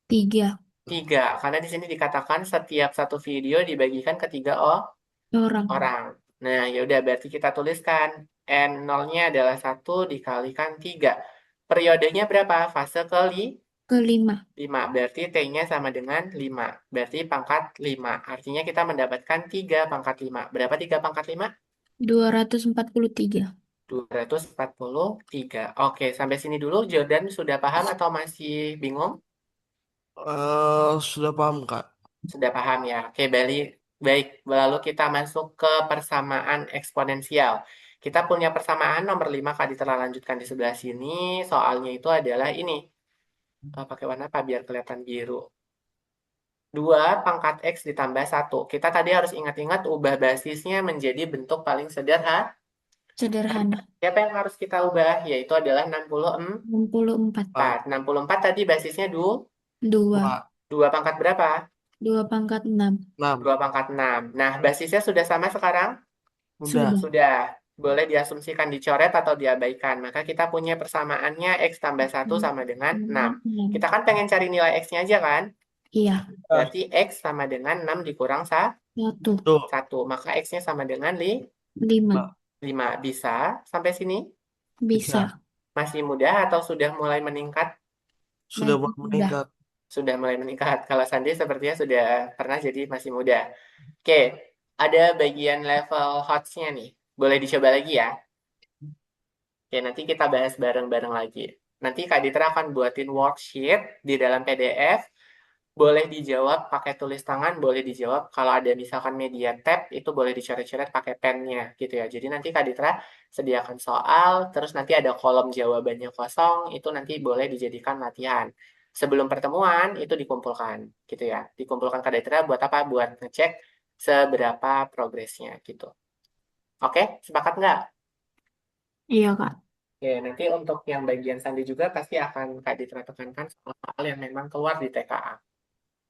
3 3. Karena di sini dikatakan setiap satu video dibagikan ke 3 orang. orang. Nah, ya udah berarti kita tuliskan N0-nya adalah 1 dikalikan 3. Periodenya berapa? Fase Kelima. 5. Berarti T-nya sama dengan 5. Berarti pangkat 5. Artinya kita mendapatkan 3 pangkat 5. Berapa 3 pangkat 5? 243. 243. Oke, sampai sini dulu. Jordan sudah paham atau masih bingung? Sudah paham Kak. Sudah paham ya. Oke, baik. Baik, lalu kita masuk ke persamaan eksponensial. Kita punya persamaan nomor 5 Kak telah lanjutkan di sebelah sini. Soalnya itu adalah ini. Pakai warna apa biar kelihatan biru? 2 pangkat X ditambah 1. Kita tadi harus ingat-ingat ubah basisnya menjadi bentuk paling sederhana. Sederhana. Siapa yang harus kita ubah? Yaitu adalah 64. 64. 64 tadi basisnya 2. 2. 2 pangkat berapa? 2 pangkat 6. 6. 2 pangkat 6. Nah, basisnya sudah sama sekarang? Udah. Sudah. Sudah. Boleh diasumsikan dicoret atau diabaikan. Maka kita punya persamaannya X tambah 1 sama dengan 6. Kita kan pengen cari nilai X-nya aja kan? Iya. Berarti X sama dengan 6 dikurang 1. Tuh. 1. Maka X-nya sama dengan 5. 5. Bisa sampai sini? Bisa. Bisa. Masih mudah atau sudah mulai meningkat? Sudah Masih mulai mudah. meningkat. Sudah mulai meningkat. Kalau Sandi sepertinya sudah pernah jadi masih muda. Oke, ada bagian level hots-nya nih. Boleh dicoba lagi ya. Oke, nanti kita bahas bareng-bareng lagi. Nanti Kak Ditra akan buatin worksheet di dalam PDF. Boleh dijawab pakai tulis tangan, boleh dijawab kalau ada misalkan media tab, itu boleh dicoret-coret pakai pennya gitu ya. Jadi nanti Kak Ditra sediakan soal, terus nanti ada kolom jawabannya kosong, itu nanti boleh dijadikan latihan. Sebelum pertemuan, itu dikumpulkan gitu ya. Dikumpulkan Kak Ditra buat apa? Buat ngecek seberapa progresnya gitu. Oke, sepakat nggak? Iya, Kak. Oke, nanti untuk yang bagian sandi juga pasti akan Kak Ditra tekankan soal yang memang keluar di TKA.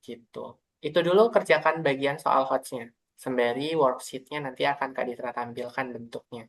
Gitu. Itu dulu kerjakan bagian soal hots-nya. Sembari worksheet-nya nanti akan Kak Ditra tampilkan bentuknya.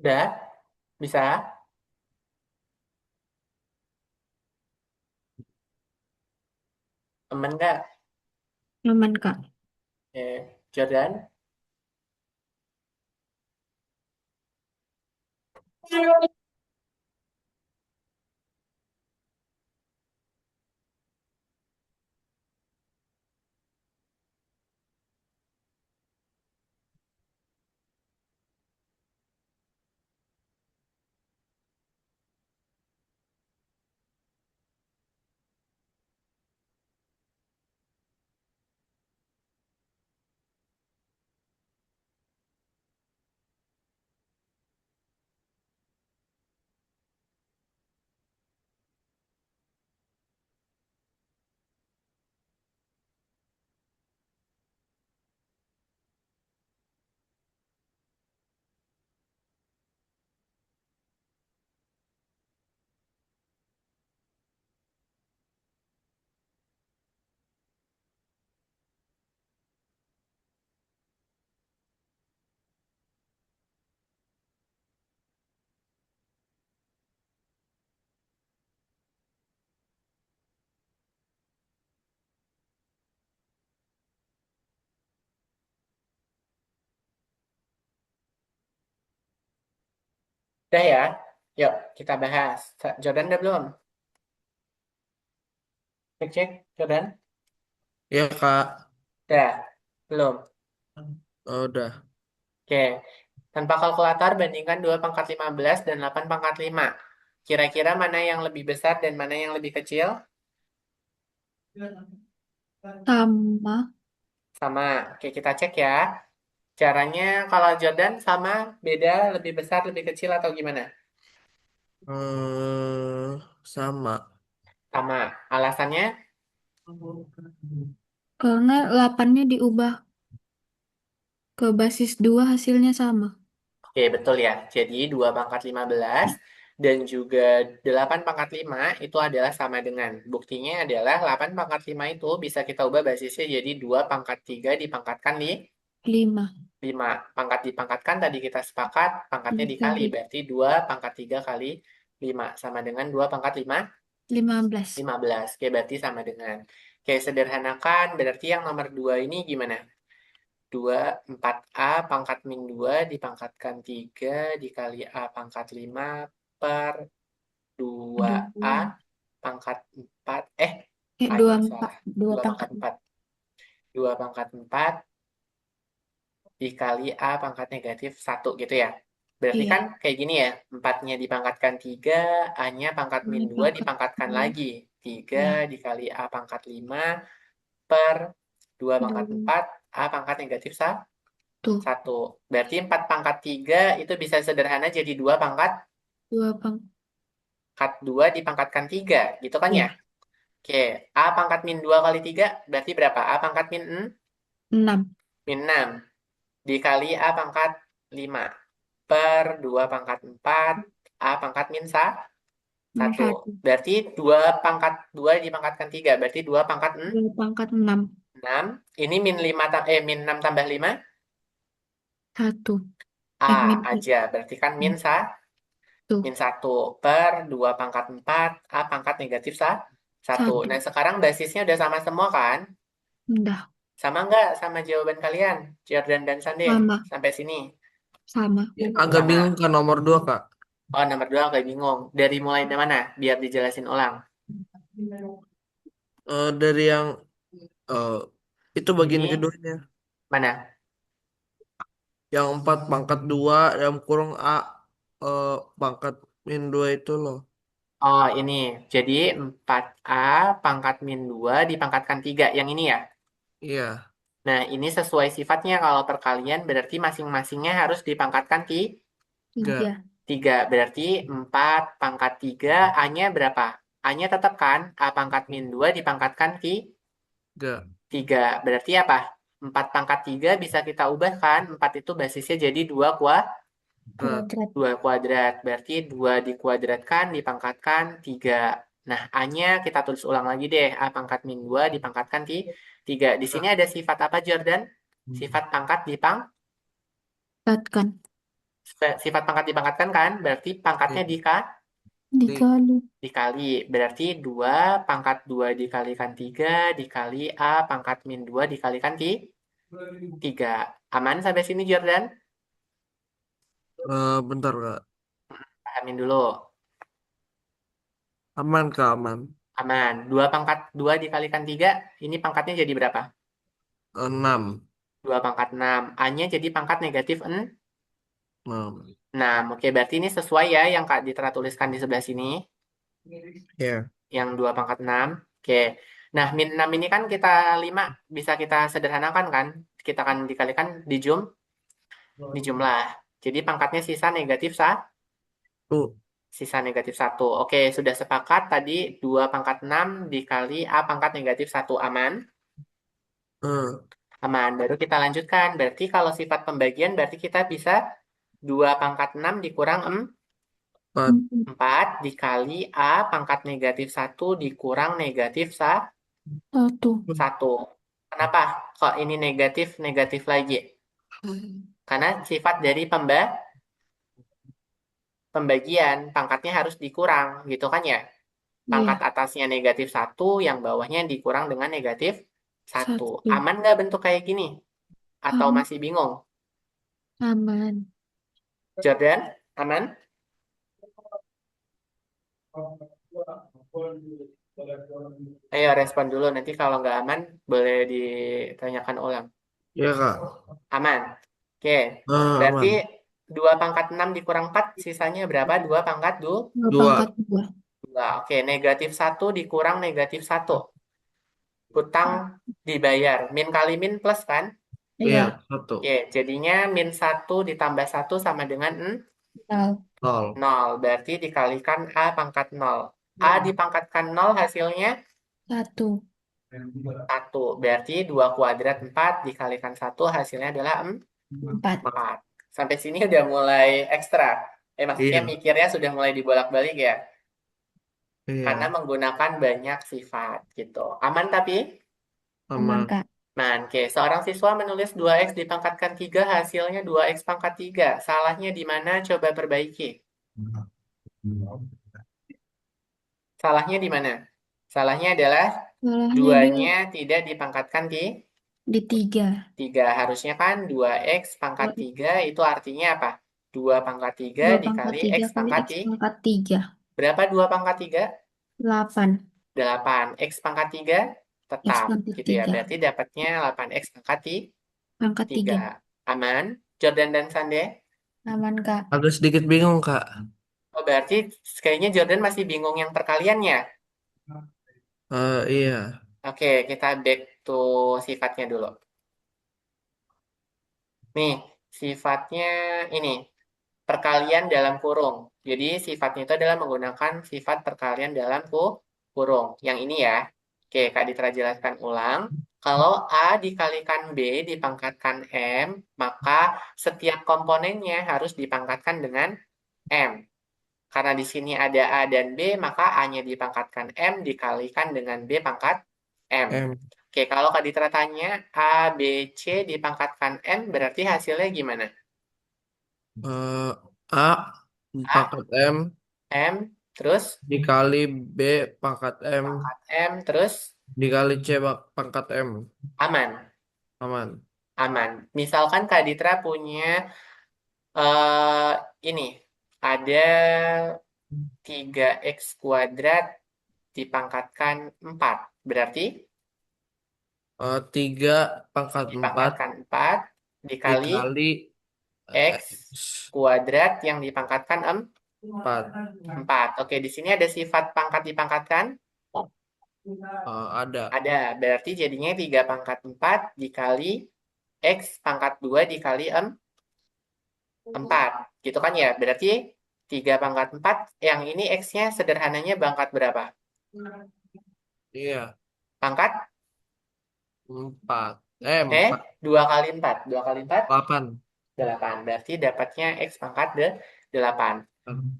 Udah? Bisa? Temen nggak? Aman, Kak. Jordan? Udah ya? Yuk, kita bahas. Jordan udah belum? Cek-cek, Jordan? Ya Kak. Udah? Belum? Oh, udah. Oke. Tanpa kalkulator, bandingkan 2 pangkat 15 dan 8 pangkat 5. Kira-kira mana yang lebih besar dan mana yang lebih kecil? Sama. Sama. Oke, kita cek ya. Caranya kalau Jordan sama, beda, lebih besar, lebih kecil atau gimana? Sama. Sama. Alasannya? Karena 8-nya diubah ke basis 2 hasilnya sama. Oke, betul ya. Jadi 2 pangkat 15 dan juga 8 pangkat 5 itu adalah sama dengan. Buktinya adalah 8 pangkat 5 itu bisa kita ubah basisnya jadi 2 pangkat 3 dipangkatkan di 5 5. Pangkat dipangkatkan tadi kita sepakat, pangkatnya dikali. dikali Berarti 2 pangkat 3 kali 5 sama dengan 2 pangkat 5, 15. 15. Oke, berarti sama dengan. Oke, sederhanakan. Berarti yang nomor 2 ini gimana? 2 4A pangkat min 2 dipangkatkan 3 dikali A pangkat 5 per 2A 2. pangkat 4. A-nya 24. salah. 2 2 pangkat. pangkat 4. 2 pangkat 4 dikali A pangkat negatif 1 gitu ya. Berarti Iya. kan kayak gini ya. 4-nya dipangkatkan 3, A-nya pangkat min 2 Pangkat dipangkatkan 2. lagi. 3 Ya. dikali A pangkat 5 per 2 pangkat 2. 4, A pangkat negatif 1. Tuh. Satu. Berarti 4 pangkat 3 itu bisa sederhana jadi 2 pangkat 2 pangkat. 2 dipangkatkan 3. Gitu kan ya? Ya. Oke. A pangkat min 2 kali 3 berarti berapa? A pangkat min 6. 6 dikali A pangkat 5 per 2 pangkat 4 A pangkat min 1. 1. Berarti 2 pangkat 2 dipangkatkan 3. Berarti 2 pangkat 2 pangkat 6. 6. Ini min 6 tambah 5. 1. A Min aja. Berarti kan min 1. 1. Min 1 per 2 pangkat 4 A pangkat negatif 1. 1. Nah, sekarang basisnya udah sama semua kan? Udah. Sama nggak sama jawaban kalian? Jordan dan Sande? Sama. Sampai sini? Sama. Agak bingung Sama. kan nomor 2 Kak. Oh, nomor 2 kayak bingung. Dari mulai dari mana? Biar dijelasin ulang. Dari yang eh, itu bagian Ini keduanya. mana? Yang 4 pangkat 2 yang kurang A pangkat min 2 itu loh. Oh, ini. Jadi 4A pangkat min 2 dipangkatkan 3. Yang ini ya? Iya. Nah, ini sesuai sifatnya kalau perkalian berarti masing-masingnya harus dipangkatkan 3. 3. 3. Berarti 4 pangkat 3, A-nya berapa? A-nya tetap kan? A pangkat min 2 dipangkatkan 3. 3. Berarti apa? 4 pangkat 3 bisa kita ubah kan? 4 itu basisnya jadi 2 Kuadrat. 2 kuadrat. Berarti 2 dikuadratkan, dipangkatkan 3. Nah, A-nya kita tulis ulang lagi deh. A pangkat min 2 dipangkatkan 3. Di sini ada sifat apa, Jordan? Sifat pangkat Dapatkan. sifat pangkat dipangkatkan kan? Berarti pangkatnya Dikali. dikali. Berarti 2 pangkat 2 dikalikan 3 dikali A pangkat min 2 dikalikan 3. Aman sampai sini, Jordan? Bentar Kak. Pahamin dulu. Aman Kak, aman. Aman. 2 pangkat 2 dikalikan 3, ini pangkatnya jadi berapa? 6. 2 pangkat 6. A-nya jadi pangkat negatif 6. 6. Oke, berarti ini sesuai ya yang Kak Ditra tuliskan di sebelah sini. Ya. Yang 2 pangkat 6. Oke. Nah, min 6 ini kan kita 5 bisa kita sederhanakan kan? Kita akan dikalikan di jumlah. Jadi pangkatnya sisa negatif Tuh. sisa negatif 1. Oke, sudah sepakat tadi 2 pangkat 6 dikali A pangkat negatif 1 aman. Eh, Aman. Baru kita lanjutkan. Berarti kalau sifat pembagian berarti kita bisa 2 pangkat 6 dikurang 4. 4 dikali A pangkat negatif 1 dikurang negatif 1. 1. Kenapa? Kok ini negatif lagi? Karena sifat dari pembagian pangkatnya harus dikurang, gitu kan ya? Pangkat Iya. atasnya negatif 1, yang bawahnya dikurang dengan negatif 1. 1. Aman nggak bentuk kayak gini? Atau masih bingung? Aman. Jordan, aman? Ayo respon dulu, nanti kalau nggak aman boleh ditanyakan ulang. Iya kak. Aman. Oke, berarti Aman. 2 pangkat 6 dikurang 4, sisanya berapa? 2 pangkat 2. 2 pangkat 2. Oke, negatif 1 dikurang negatif 1. Hutang dibayar. Min kali min plus kan? Iya, Iya, 1. Oke, jadinya min 1 ditambah 1 sama dengan 0. 0. 0. Berarti dikalikan A pangkat 0. A dipangkatkan 0 hasilnya 1. 1. Berarti 2 kuadrat 4 dikalikan 1 hasilnya adalah 4. 4. Sampai sini udah mulai ekstra. Maksudnya Iya, mikirnya sudah mulai dibolak-balik ya. Karena iya, menggunakan banyak sifat gitu. Aman tapi? Aman, aman. Kak. Nah, oke. Seorang siswa menulis 2x dipangkatkan 3 hasilnya 2x pangkat 3. Salahnya di mana? Coba perbaiki. Salahnya di mana? Salahnya adalah Salahnya dia duanya tidak dipangkatkan di di 3. 3. Harusnya kan 2x pangkat 3 itu artinya apa? 2 pangkat 3 2 pangkat dikali x 3 kali pangkat X pangkat 3. berapa 2 pangkat 3? 8. 8. X pangkat 3 X tetap pangkat gitu ya. 3. Berarti dapatnya 8x pangkat Pangkat 3. 3. Aman? Jordan dan Sande? Aman, Kak. Agak sedikit bingung kak. Oh, berarti kayaknya Jordan masih bingung yang perkaliannya. Iya. Oke, kita back to sifatnya dulu. Nih, sifatnya ini, perkalian dalam kurung. Jadi sifatnya itu adalah menggunakan sifat perkalian dalam kurung. Yang ini ya. Oke, Kak Ditra jelaskan ulang. Kalau A dikalikan B dipangkatkan M, maka setiap komponennya harus dipangkatkan dengan M. Karena di sini ada A dan B, maka A-nya dipangkatkan M dikalikan dengan B pangkat M. M. Oke, kalau Kak Ditra tanya A, B, C dipangkatkan M, berarti hasilnya gimana? Eh, A A, pangkat M M, terus dikali B pangkat M pangkat M, terus dikali C pangkat M. aman. Aman. Aman. Misalkan Kak Ditra punya eh ini, ada 3x kuadrat dipangkatkan 4. Berarti 3 pangkat 4 dipangkatkan 4 dikali dikali X X kuadrat yang dipangkatkan 4. 4. Oke, di sini ada sifat pangkat dipangkatkan? Ada. Ada. Berarti jadinya 3 pangkat 4 dikali X pangkat 2 dikali 4. Gitu kan ya? Berarti 3 pangkat 4, yang ini X-nya sederhananya pangkat berapa? Iya. Pangkat? 4. Eh, 4. 2 kali 4. 2 kali 4? 8. 8. Berarti dapatnya X pangkat 8.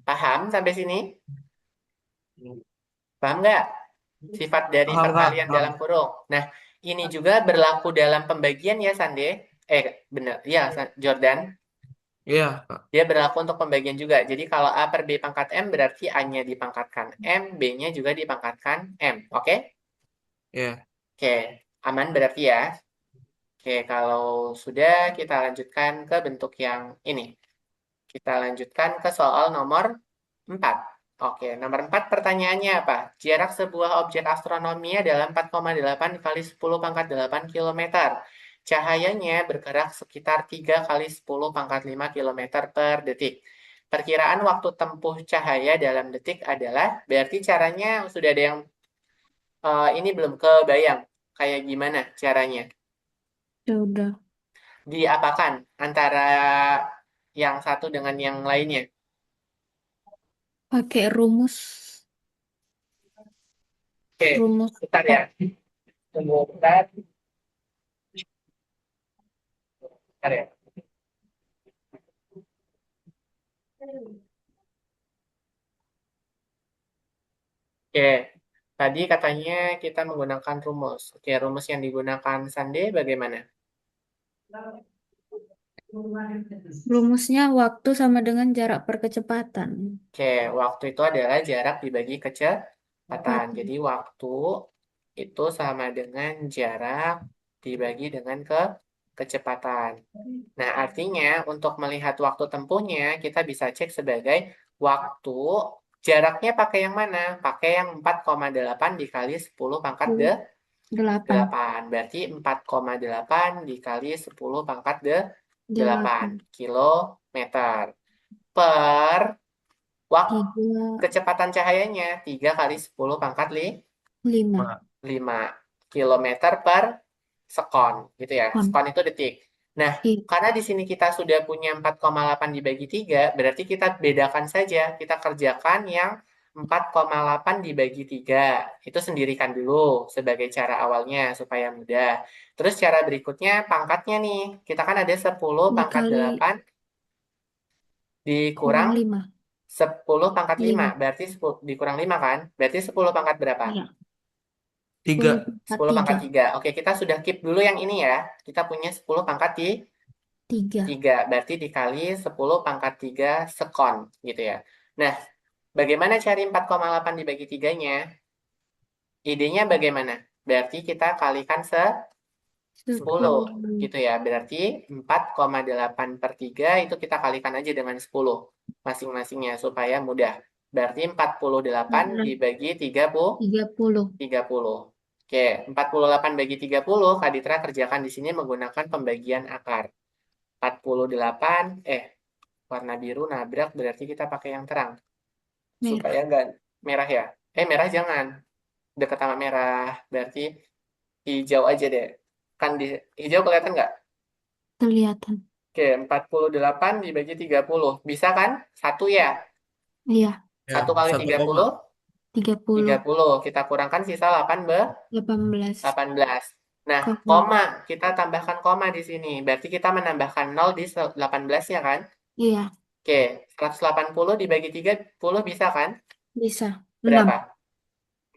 Paham sampai sini? Paham nggak? Sifat dari Paham kak? perkalian Paham. dalam kurung. Nah, ini juga berlaku dalam pembagian ya, Sande. Benar. Ya, Jordan. Iya kak. Dia berlaku untuk pembagian juga. Jadi kalau A per B pangkat M berarti A-nya dipangkatkan M, B-nya juga dipangkatkan M. Oke? Iya. Oke, aman berarti ya. Oke, kalau sudah kita lanjutkan ke bentuk yang ini. Kita lanjutkan ke soal nomor 4. Oke, nomor 4 pertanyaannya apa? Jarak sebuah objek astronomi adalah 4,8 kali 10 pangkat 8 kilometer. Cahayanya bergerak sekitar 3 kali 10 pangkat 5 kilometer per detik. Perkiraan waktu tempuh cahaya dalam detik adalah, berarti caranya sudah ada yang ini belum kebayang. Kayak gimana caranya? Ya udah. Diapakan antara yang satu dengan yang lainnya? Pakai rumus. Oke, Rumus. bentar ya. Tunggu bentar. Bentar ya. Oke, tadi katanya kita menggunakan rumus. Oke, rumus yang digunakan Sande bagaimana? Rumusnya waktu sama dengan jarak perkecepatan. Oke, waktu itu adalah jarak dibagi kecepatan. Kecepatan. Jadi waktu itu sama dengan jarak dibagi dengan kecepatan. Nah, artinya untuk melihat waktu tempuhnya, kita bisa cek sebagai waktu Jaraknya pakai yang mana? Pakai yang 4,8 dikali 10 pangkat 8. 8. Berarti 4,8 dikali 10 pangkat 8 8. kilometer per waktu 3. kecepatan cahayanya 3 kali 10 pangkat 5. 5 kilometer per sekon gitu ya. Kon. Sekon itu detik. Nah, I- karena di sini kita sudah punya 4,8 dibagi 3, berarti kita bedakan saja. Kita kerjakan yang 4,8 dibagi 3. Itu sendirikan dulu sebagai cara awalnya supaya mudah. Terus cara berikutnya pangkatnya nih. Kita kan ada 10 pangkat Dikali 8 kurang dikurang 5. 10 pangkat 5. 5. Berarti 10, dikurang 5 kan? Berarti 10 pangkat berapa? Iya. 10 3. pangkat 10 pangkat 3. 3. Oke, kita sudah keep dulu yang ini ya. Kita punya 10 pangkat 3. 3. Berarti dikali 10 pangkat 3 sekon gitu ya. Nah, bagaimana cari 4,8 dibagi 3-nya? Idenya bagaimana? Berarti kita kalikan 10 10. gitu ya. Berarti 4,8 per 3 itu kita kalikan aja dengan 10 masing-masingnya supaya mudah. Berarti 48 dibagi 30. 30. 30. Oke, 48 bagi 30, Kak Ditra kerjakan di sini menggunakan pembagian akar. 48, warna biru nabrak berarti kita pakai yang terang. Supaya Merah. enggak merah ya. Merah jangan. Dekat sama merah. Berarti hijau aja deh. Kan di hijau kelihatan nggak? Kelihatan. Oke, 48 dibagi 30. Bisa kan? Satu ya. Iya. Ya, 1 kali 1 koma. 30, 30. 30. Kita kurangkan sisa 18. 18. Nah, Koma. koma. Kita tambahkan koma di sini. Berarti kita menambahkan 0 di 18 ya kan? Iya. Oke, 180 dibagi 30 bisa kan? Bisa. 6. Berapa?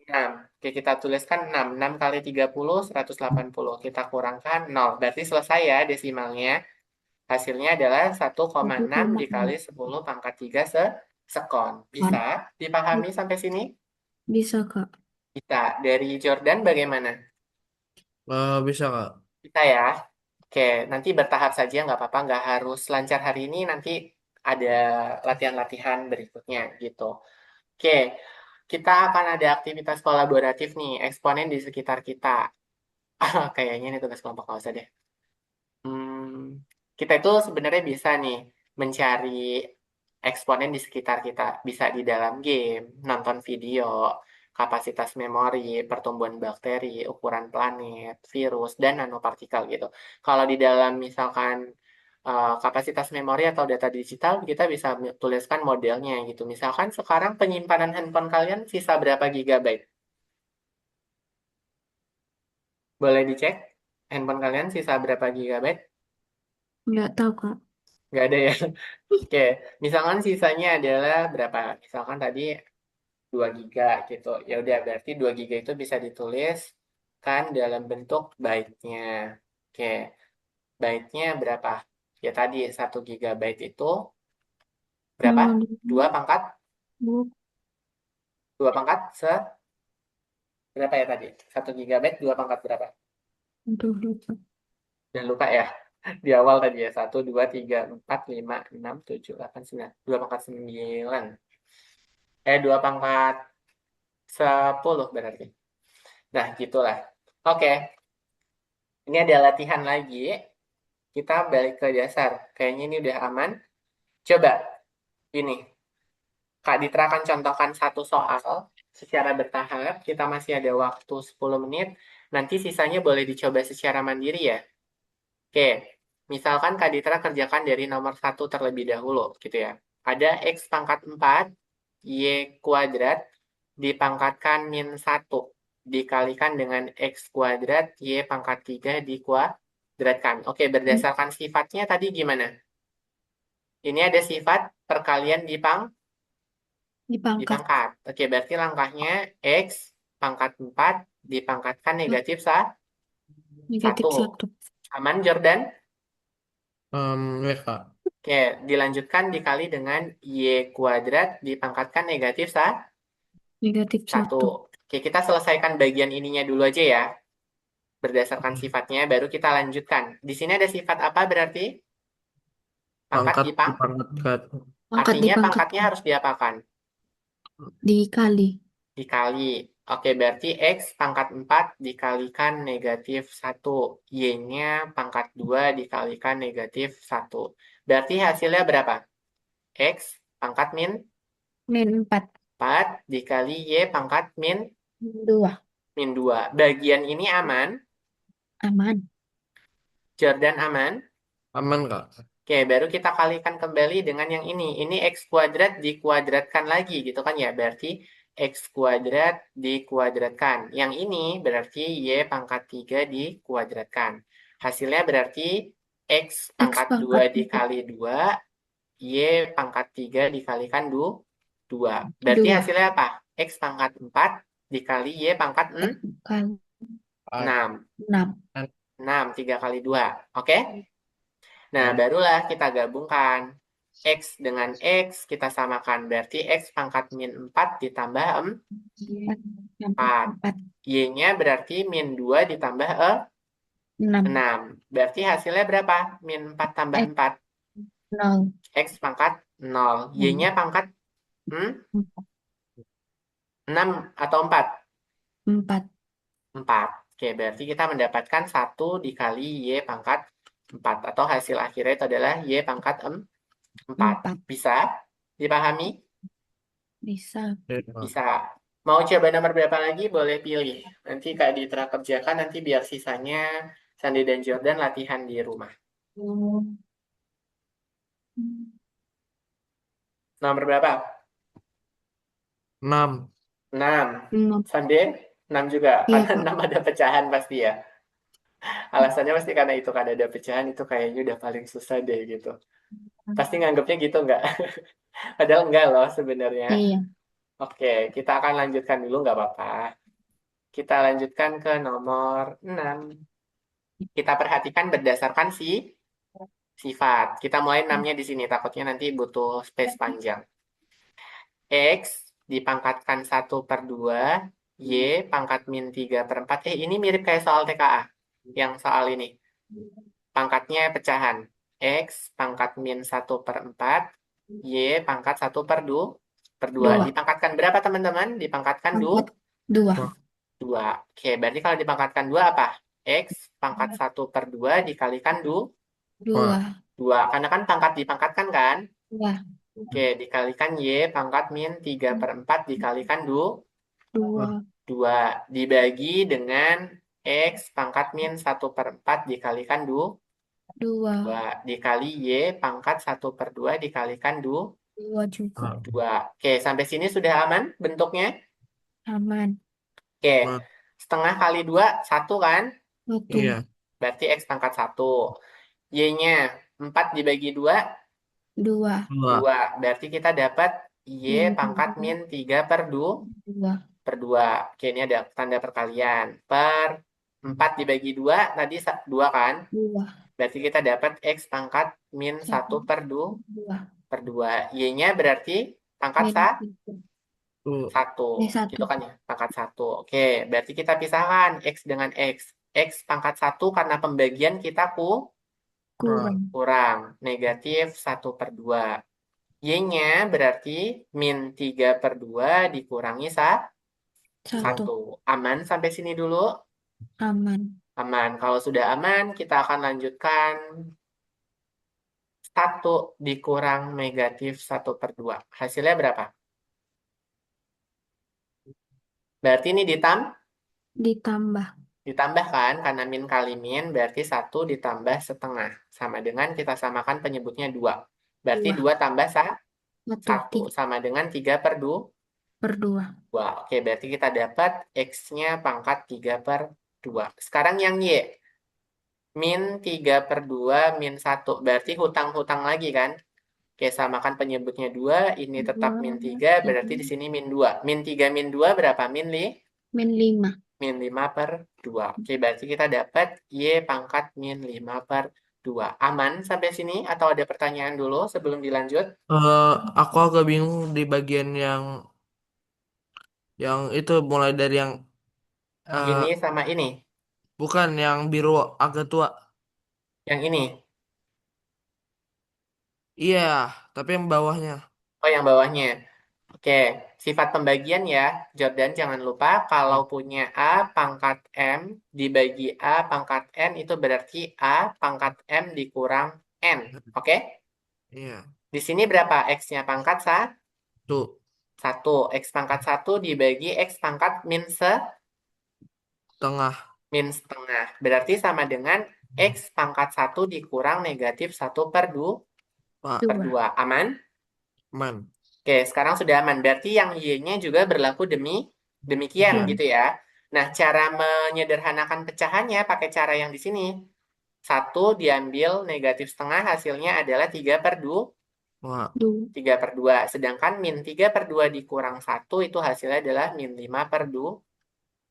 6. Oke, kita tuliskan 6. 6 kali 30, 180. Kita kurangkan 0. Berarti selesai ya desimalnya. Hasilnya adalah 1,6 dikali 1,6. 10 pangkat 3 sekon. Kon. Bisa dipahami sampai sini? Bisa, Kak. Bisa. Dari Jordan bagaimana? Bisa Kak. Bisa ya. Oke, nanti bertahap saja nggak apa-apa, nggak harus lancar hari ini, nanti ada latihan-latihan berikutnya gitu. Oke, kita akan ada aktivitas kolaboratif nih, eksponen di sekitar kita. Kayaknya ini tugas kelompok nggak usah deh. Kita itu sebenarnya bisa nih mencari eksponen di sekitar kita. Bisa di dalam game, nonton video, kapasitas memori, pertumbuhan bakteri, ukuran planet, virus, dan nanopartikel gitu. Kalau di dalam misalkan kapasitas memori atau data digital, kita bisa tuliskan modelnya gitu. Misalkan sekarang penyimpanan handphone kalian sisa berapa gigabyte? Boleh dicek handphone kalian sisa berapa gigabyte? Nggak tahu, Kak. Nggak ada ya? Oke, misalkan sisanya adalah berapa? Misalkan tadi 2 giga gitu. Ya udah berarti 2 giga itu bisa ditulis kan dalam bentuk byte-nya. Oke, byte-nya berapa? Ya tadi 1 gigabyte itu berapa? 2 pangkat 2. 2 pangkat berapa ya tadi? 1 gigabyte 2 pangkat berapa? Aduh, lupa. Jangan lupa ya. Di awal tadi ya 1, 2, 3, 4, 5, 6, 7, 8, 9. 2 pangkat 9. 2 pangkat 10 berarti. Nah, gitulah. Oke, ini ada latihan lagi. Kita balik ke dasar. Kayaknya ini udah aman. Coba, ini. Kak Ditra akan contohkan satu soal secara bertahap. Kita masih ada waktu 10 menit. Nanti sisanya boleh dicoba secara mandiri ya. Oke, misalkan Kak Ditra kerjakan dari nomor 1 terlebih dahulu, gitu ya. Ada X pangkat 4, Y kuadrat, dipangkatkan min 1 dikalikan dengan X kuadrat, Y pangkat 3 dikuadratkan. Oke, berdasarkan sifatnya tadi gimana? Ini ada sifat perkalian Dipangkat. dipangkat. Oke, berarti langkahnya X pangkat 4 dipangkatkan negatif Negatif 1. 1. Aman, Jordan? Ya Kak. Oke, dilanjutkan dikali dengan Y kuadrat dipangkatkan negatif Negatif 1. 1. Oke, kita selesaikan bagian ininya dulu aja ya. Berdasarkan sifatnya, baru kita lanjutkan. Di sini ada sifat apa berarti? Pangkat Pangkat dipang. dipangkatkan. Pangkat Artinya dipangkat. pangkatnya harus diapakan? Dikali. Dikali. Oke, berarti X pangkat 4 dikalikan negatif 1. Y-nya pangkat 2 dikalikan negatif 1. Berarti hasilnya berapa? X pangkat min Min 4. 4 dikali Y pangkat min 2. min 2. Bagian ini aman. Aman. Jordan aman. Aman Kak. Oke, baru kita kalikan kembali dengan yang ini. Ini X kuadrat dikuadratkan lagi gitu kan ya. Berarti X kuadrat dikuadratkan. Yang ini berarti Y pangkat 3 dikuadratkan. Hasilnya berarti X X pangkat 2 pangkat 2. dikali 2, Y pangkat 3 dikalikan 2. Berarti 2. hasilnya apa? X pangkat 4 dikali Y pangkat X kali 6. 6. 6, 3 kali 2. Oke? Nah, barulah kita gabungkan. X dengan X kita samakan. Berarti X pangkat min 4 ditambah 4. 4. Y-nya berarti min 2 ditambah 6. 6. Berarti hasilnya berapa? Min 4 tambah X 4. 0. X pangkat 0. Y-nya pangkat 6 atau 4? 4. 4. Oke, berarti kita mendapatkan 1 dikali Y pangkat 4. Atau hasil akhirnya itu adalah Y pangkat 4. 4. Bisa dipahami? Bisa. Bisa. Mau coba nomor berapa lagi? Boleh pilih. Nanti Kak Ditra kerjakan, nanti biar sisanya Sandi dan Jordan latihan di rumah. Nomor berapa? 6. 6. 6. Sandi? 6 juga. Iya, Karena Kak. 6 ada pecahan pasti ya. Alasannya pasti karena itu kan ada pecahan, itu kayaknya udah paling susah deh gitu. Pasti nganggapnya gitu nggak? Padahal enggak loh sebenarnya. Iya. Oke, kita akan lanjutkan dulu nggak apa-apa. Kita lanjutkan ke nomor 6. Kita perhatikan berdasarkan sifat. Kita mulai 6-nya di sini, takutnya nanti butuh space panjang. X dipangkatkan 1/2, Y pangkat min 3/4. Ini mirip kayak soal TKA. Yang soal ini. Pangkatnya pecahan. X pangkat min 1/4, Y pangkat 1/2. 2. Dipangkatkan berapa teman-teman? Dipangkatkan 2. 2. 2. Oke, berarti kalau dipangkatkan 2 apa? X pangkat 1/2 dikalikan 2. 2. 2. Karena kan pangkat dipangkatkan kan? 2. Oke, dikalikan Y pangkat min 3/4 dikalikan 2. 2. Dibagi dengan X pangkat min 1/4 dikalikan 2. 2. Dikali Y pangkat 1/2 dikalikan 2. 2 juga. 2. Oke, sampai sini sudah aman bentuknya? Aman. Oke, Aman. setengah kali 2, 1 kan? 1. Iya. Berarti X pangkat 1. Y-nya 4 dibagi 2, 2. 2. 2. Berarti kita dapat Y pangkat min 3/2. 2. Oke, ini ada tanda perkalian. Per 4 dibagi 2, tadi 2 kan? 2. Berarti kita dapat X pangkat min 1/2. 2. Y-nya berarti pangkat Min 1. Min 1. Gitu kan ya? Pangkat 1. Oke, berarti kita pisahkan X dengan X. X pangkat 1 karena pembagian kita Kurang. kurang. Negatif 1/2. Y-nya berarti min 3/2 dikurangi 1. 1. Aman sampai sini dulu? Aman. Aman. Kalau sudah aman, kita akan lanjutkan 1 dikurang negatif 1/2. Hasilnya berapa? Berarti ini Ditambah. ditambahkan, karena min kali min, berarti 1 ditambah setengah. Sama dengan kita samakan penyebutnya 2. Berarti 2 tambah 1 1. sama dengan 3/2. 3/2. Oke, berarti kita dapat X-nya pangkat 3/2. Sekarang yang Y. Min 3/2 min 1. Berarti hutang-hutang lagi kan? Oke, samakan penyebutnya 2. Ini tetap min 3. Berarti di sini min 2. Min 3 min 2 berapa? Min 5. Min 5/2. Oke, berarti kita dapat Y pangkat min 5/2. Aman sampai sini? Atau ada pertanyaan dulu sebelum dilanjut? Aku agak bingung di bagian yang itu mulai dari yang Ini eh, sama ini. bukan yang biru agak tua. Yang ini. Iya, tapi yang bawahnya. Oh, yang bawahnya. Oke, sifat pembagian ya, Jordan jangan lupa kalau punya A pangkat M dibagi A pangkat N itu berarti A pangkat M dikurang N. Oke? Iya. Di sini berapa X-nya pangkat Tuh. 1. X pangkat 1 dibagi X pangkat min Tengah. min setengah. Berarti sama dengan X pangkat 1 dikurang negatif 1/2. Pak. Dua. Aman? Man. Oke, sekarang sudah aman. Berarti yang Y-nya juga berlaku demikian Iya. gitu ya. Nah, cara menyederhanakan pecahannya pakai cara yang di sini. 1 diambil negatif setengah hasilnya adalah 3/2. Pak. Dua. 3/2. Sedangkan min 3/2 dikurang 1 itu hasilnya adalah min 5/2.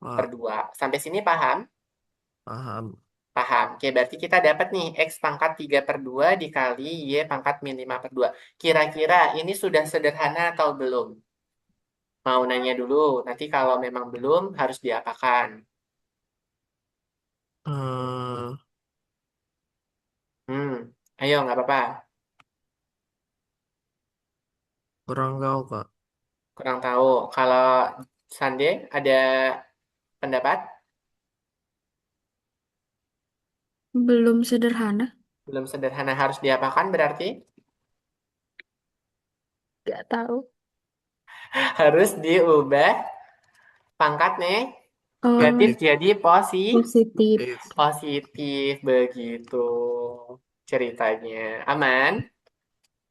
Pak. Sampai sini paham? Paham. Paham. Oke, berarti kita dapat nih X pangkat 3/2 dikali Y pangkat min 5/2. Kira-kira ini sudah sederhana atau belum? Mau nanya dulu, nanti kalau memang belum harus diapakan. Eh, Hmm, ayo nggak apa-apa. kurang tahu, Kak. Kurang tahu. Kalau Sande ada pendapat? Belum sederhana. Belum sederhana harus diapakan berarti Gak tahu. harus diubah pangkatnya negatif Oh, jadi positif. If. positif begitu ceritanya. Aman?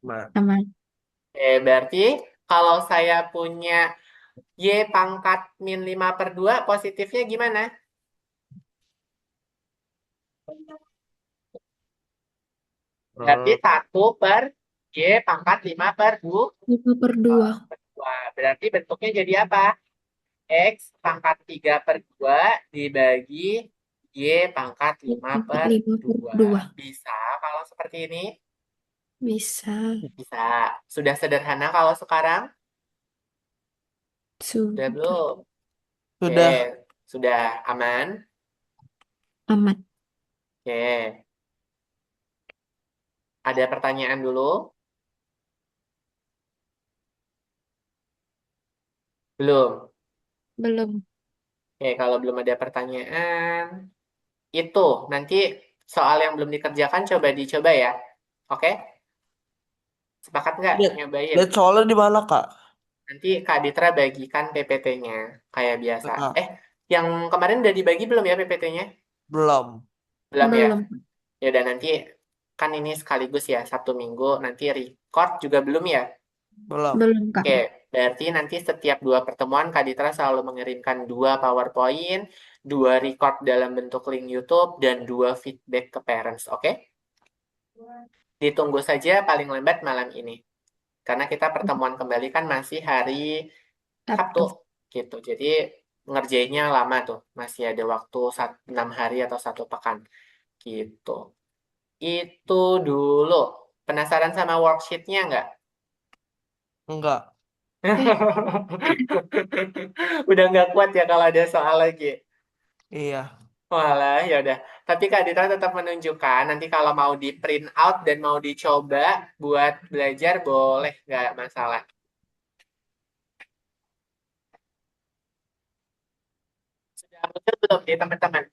Man. Aman. Berarti kalau saya punya Y pangkat min 5/2 positifnya gimana? Berarti Eh, 1/Y pangkat 5/2. 5/2. Berarti bentuknya jadi apa? X pangkat 3/2 dibagi Y pangkat lima Pangkat per 5 per dua. 2. Bisa kalau seperti ini? Bisa. Bisa. Sudah sederhana kalau sekarang? Sudah Sudah. belum? Oke, sudah. sudah aman? Aman. Oke, ada pertanyaan dulu? Belum? Belum. Oke, kalau belum ada pertanyaan, itu nanti soal yang belum dikerjakan coba dicoba ya. Oke? Sepakat nggak Lihat. nyobain? Lihat soalnya di mana, Kak? Nanti Kak Ditra bagikan PPT-nya kayak biasa. Nah, Yang kemarin udah dibagi belum ya PPT-nya? belum. Belum ya? Belum. Ya udah nanti kan ini sekaligus ya Sabtu Minggu nanti record juga belum ya? Belum. Belum, Kak. Oke, berarti nanti setiap 2 pertemuan Kak Ditra selalu mengirimkan 2 PowerPoint, 2 record dalam bentuk link YouTube, dan 2 feedback ke parents. Oke? Ditunggu saja paling lambat malam ini. Karena kita pertemuan kembali kan masih hari Sabtu Sabtu. gitu. Jadi ngerjainnya lama tuh. Masih ada waktu 6 hari atau 1 pekan gitu. Itu dulu. Penasaran sama worksheet-nya nggak? Enggak. Eh, Udah nggak kuat ya kalau ada soal lagi. Iya. Walah, ya udah. Tapi Kak Dita tetap menunjukkan nanti kalau mau di print out dan mau dicoba buat belajar boleh, nggak masalah. Sudah muncul belum di teman-teman?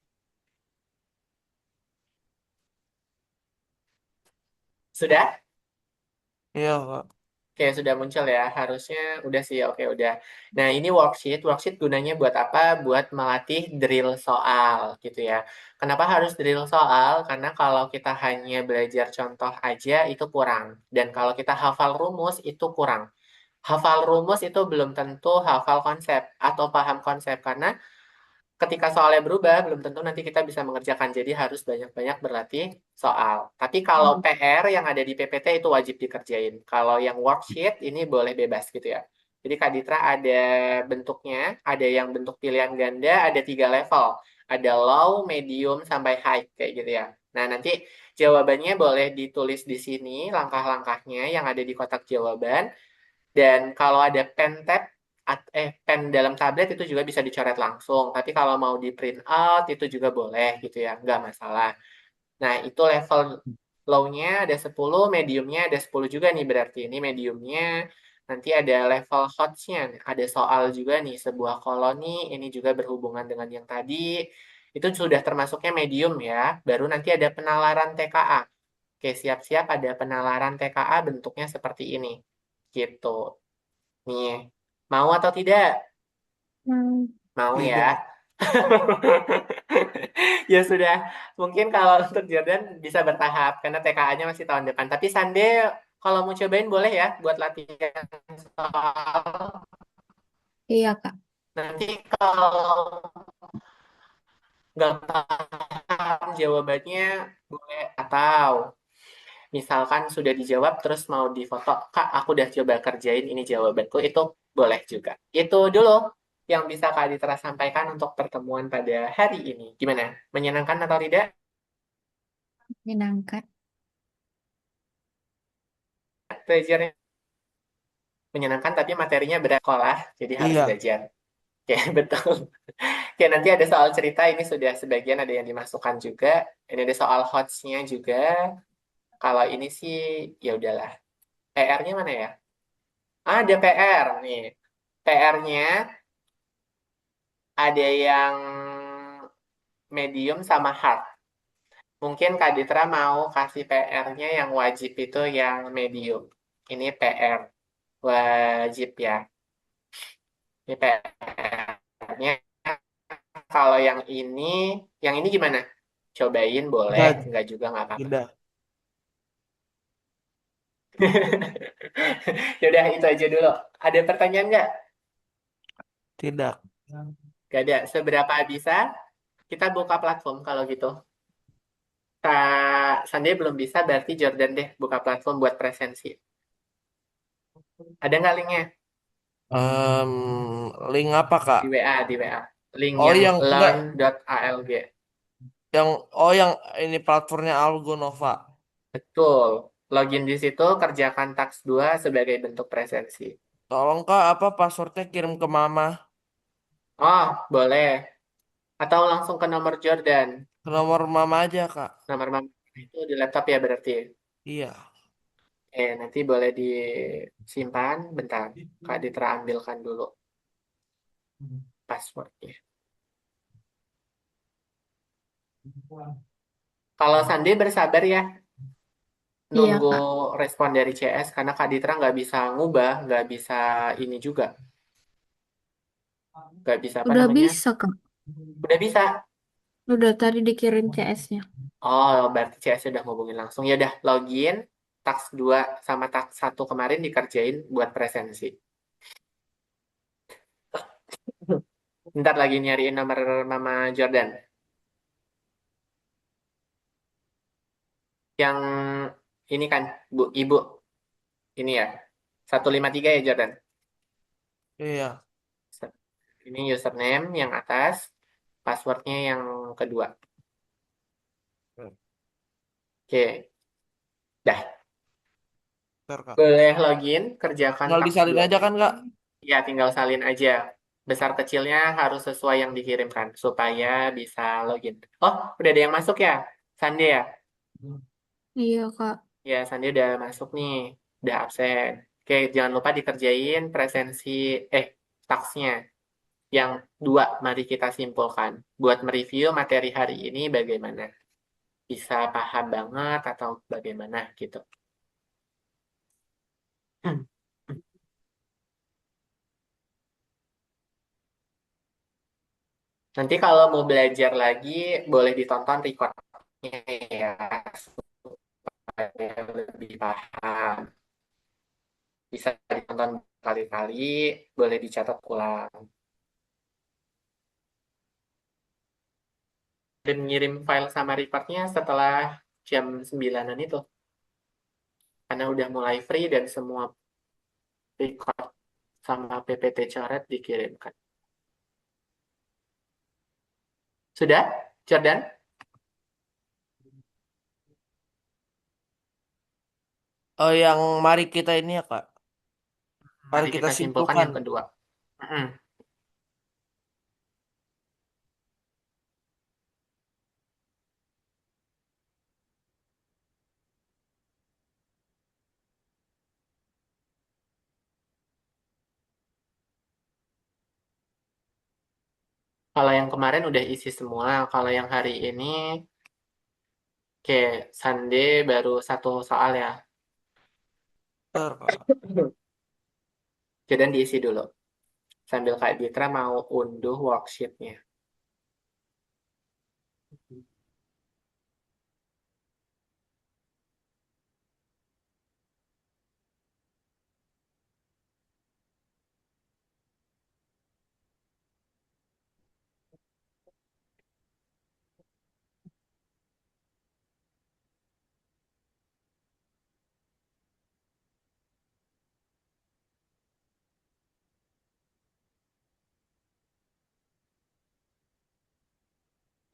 Sudah? Iya, Kak. Oke, sudah muncul ya. Harusnya udah sih. Oke, udah. Nah, ini worksheet. Worksheet gunanya buat apa? Buat melatih drill soal gitu ya. Kenapa harus drill soal? Karena kalau kita hanya belajar contoh aja itu kurang. Dan kalau kita hafal rumus itu kurang. Hafal rumus itu belum tentu hafal konsep atau paham konsep. Karena ketika soalnya berubah, belum tentu nanti kita bisa mengerjakan. Jadi harus banyak-banyak berlatih soal. Tapi kalau PR yang ada di PPT itu wajib dikerjain. Kalau yang worksheet ini boleh bebas gitu ya. Jadi Kak Ditra ada bentuknya, ada yang bentuk pilihan ganda, ada 3 level. Ada low, medium, sampai high kayak gitu ya. Nah, nanti jawabannya boleh ditulis di sini, langkah-langkahnya yang ada di kotak jawaban. Dan kalau ada pen tab, pen dalam tablet itu juga bisa dicoret langsung. Tapi kalau mau di print out itu juga boleh gitu ya, nggak masalah. Nah, itu level low-nya ada 10, medium-nya ada 10 juga nih berarti. Ini medium-nya, Nanti ada level hotsnya, ada soal juga nih, sebuah koloni, ini juga berhubungan dengan yang tadi. Itu sudah termasuknya medium ya. Baru nanti ada penalaran TKA. Oke, siap-siap ada penalaran TKA bentuknya seperti ini. Gitu. Nih, mau atau tidak? Hmm. Mau ya. Tidak. Ya sudah, mungkin kalau untuk Jordan bisa bertahap karena TKA-nya masih tahun depan. Tapi Sande kalau mau cobain boleh ya buat latihan soal. Iya, Kak. Nanti kalau nggak paham jawabannya boleh atau misalkan sudah dijawab terus mau difoto, Kak, aku udah coba kerjain ini jawabanku, itu boleh juga. Itu dulu yang bisa Kak Ditra sampaikan untuk pertemuan pada hari ini. Gimana? Menyenangkan atau tidak? Menyenangkan. Belajarnya menyenangkan tapi materinya berat sekolah, jadi harus Iya. belajar. Oke, betul. Oke, nanti ada soal cerita, ini sudah sebagian ada yang dimasukkan juga. Ini ada soal hotsnya juga. Kalau ini sih, ya udahlah. PR-nya mana ya? Ah, ada PR nih. PR-nya ada yang medium sama hard. Mungkin Kak Ditra mau kasih PR-nya yang wajib itu yang medium. Ini PR wajib ya. Ini PR-nya. Kalau yang ini gimana? Cobain boleh, Enggak, enggak juga nggak apa-apa. tidak. Ya udah itu aja dulu. Ada pertanyaan nggak? Tidak. Gak ada. Seberapa bisa? Kita buka platform kalau gitu. Kak Sandi belum bisa, berarti Jordan deh buka platform buat presensi. Ada nggak linknya? Em, link apa, Kak? Di WA, di WA. Link Oh, yang yang enggak, learn.alg. yang oh yang ini platformnya Algo Nova. Betul. Login di situ, kerjakan task 2 sebagai bentuk presensi. Tolong Kak, apa passwordnya kirim ke Mama, Oh, boleh. Atau langsung ke nomor Jordan. ke nomor Mama aja Kak. Nomor mama itu di laptop ya berarti. Iya. Nanti boleh disimpan. Bentar. Kak Ditra ambilkan dulu passwordnya. Kalau Sandi bersabar ya, Iya, nunggu Kak. respon dari CS karena Kak Ditra nggak bisa ngubah, nggak bisa ini juga, nggak bisa apa Udah namanya, bisa, Kak. udah bisa. Udah tadi dikirim CS-nya. Oh, berarti CS udah ngubungin langsung. Ya udah, login, task 2 sama task 1 kemarin dikerjain buat presensi. Ntar lagi nyariin nomor Mama Jordan. Yang ini kan, Bu, Ibu, ini ya. 153 ya Jordan. Iya. Ini username yang atas, passwordnya yang kedua. Oke, dah. Ntar Kak. Boleh login, kerjakan Tinggal task disalin 2. aja kan Kak? Ya, tinggal salin aja. Besar kecilnya harus sesuai yang dikirimkan supaya bisa login. Oh, udah ada yang masuk ya? Sandi ya? Iya, Kak. Ya, Sandi udah masuk nih. Udah absen. Oke, jangan lupa dikerjain presensi, tasknya. Yang 2, mari kita simpulkan. Buat mereview materi hari ini bagaimana? Bisa paham banget atau bagaimana gitu. Nanti kalau mau belajar lagi, boleh ditonton recordnya ya, supaya lebih paham. Bisa ditonton kali-kali, boleh dicatat ulang. Dan ngirim file sama recordnya setelah jam 9-an itu. Karena udah mulai free dan semua record sama PPT coret dikirimkan. Sudah, Jordan? Oh, yang mari kita ini ya Kak. Mari Mari kita kita simpulkan simpulkan. yang kedua. Mm-mm. Kalau yang kemarin udah isi semua. Kalau yang hari ini, kayak Sunday baru satu soal ya. Ntar, Kak. Jadi diisi dulu. Sambil Kak Ditra mau unduh worksheetnya.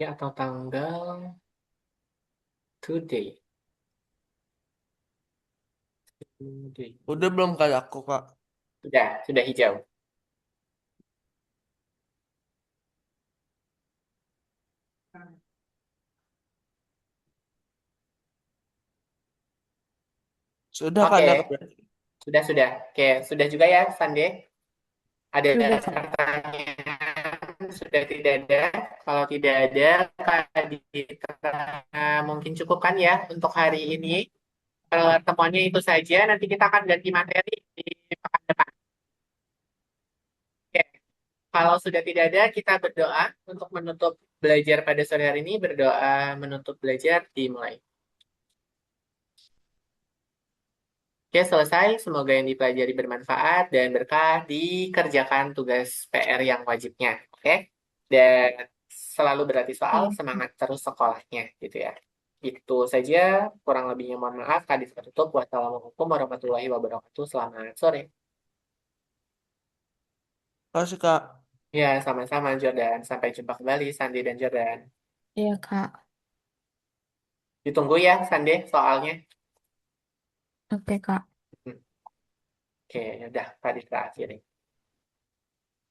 Ya, atau tanggal today. Today. Udah belum kayak aku, Kak? Sudah hijau. Sudah kan Oke, ya, Kak? sudah. Oke, sudah juga ya, Sunday. Ada Sudah, Kak. pertanyaan? Sudah tidak ada. Kalau tidak ada, Kak Ditra mungkin cukup kan ya untuk hari ini. Pertemuannya itu saja. Nanti kita akan ganti materi di pekan depan. Oke. Kalau sudah tidak ada, kita berdoa untuk menutup belajar pada sore hari ini. Berdoa menutup belajar dimulai. Oke, selesai. Semoga yang dipelajari bermanfaat dan berkah dikerjakan tugas PR yang wajibnya. Oke? Dan selalu berarti soal, Iya. semangat terus sekolahnya gitu ya. Itu saja, kurang lebihnya mohon maaf. Kadis tertutup. Wassalamualaikum warahmatullahi wabarakatuh. Selamat sore. Kasih, Kak. Ya, sama-sama Jordan. Sampai jumpa kembali, Sandi dan Jordan. Iya, Kak. Ditunggu ya, Sandi, soalnya. Oke, Kak. Hmm. Oke, ya udah, tadi terakhir.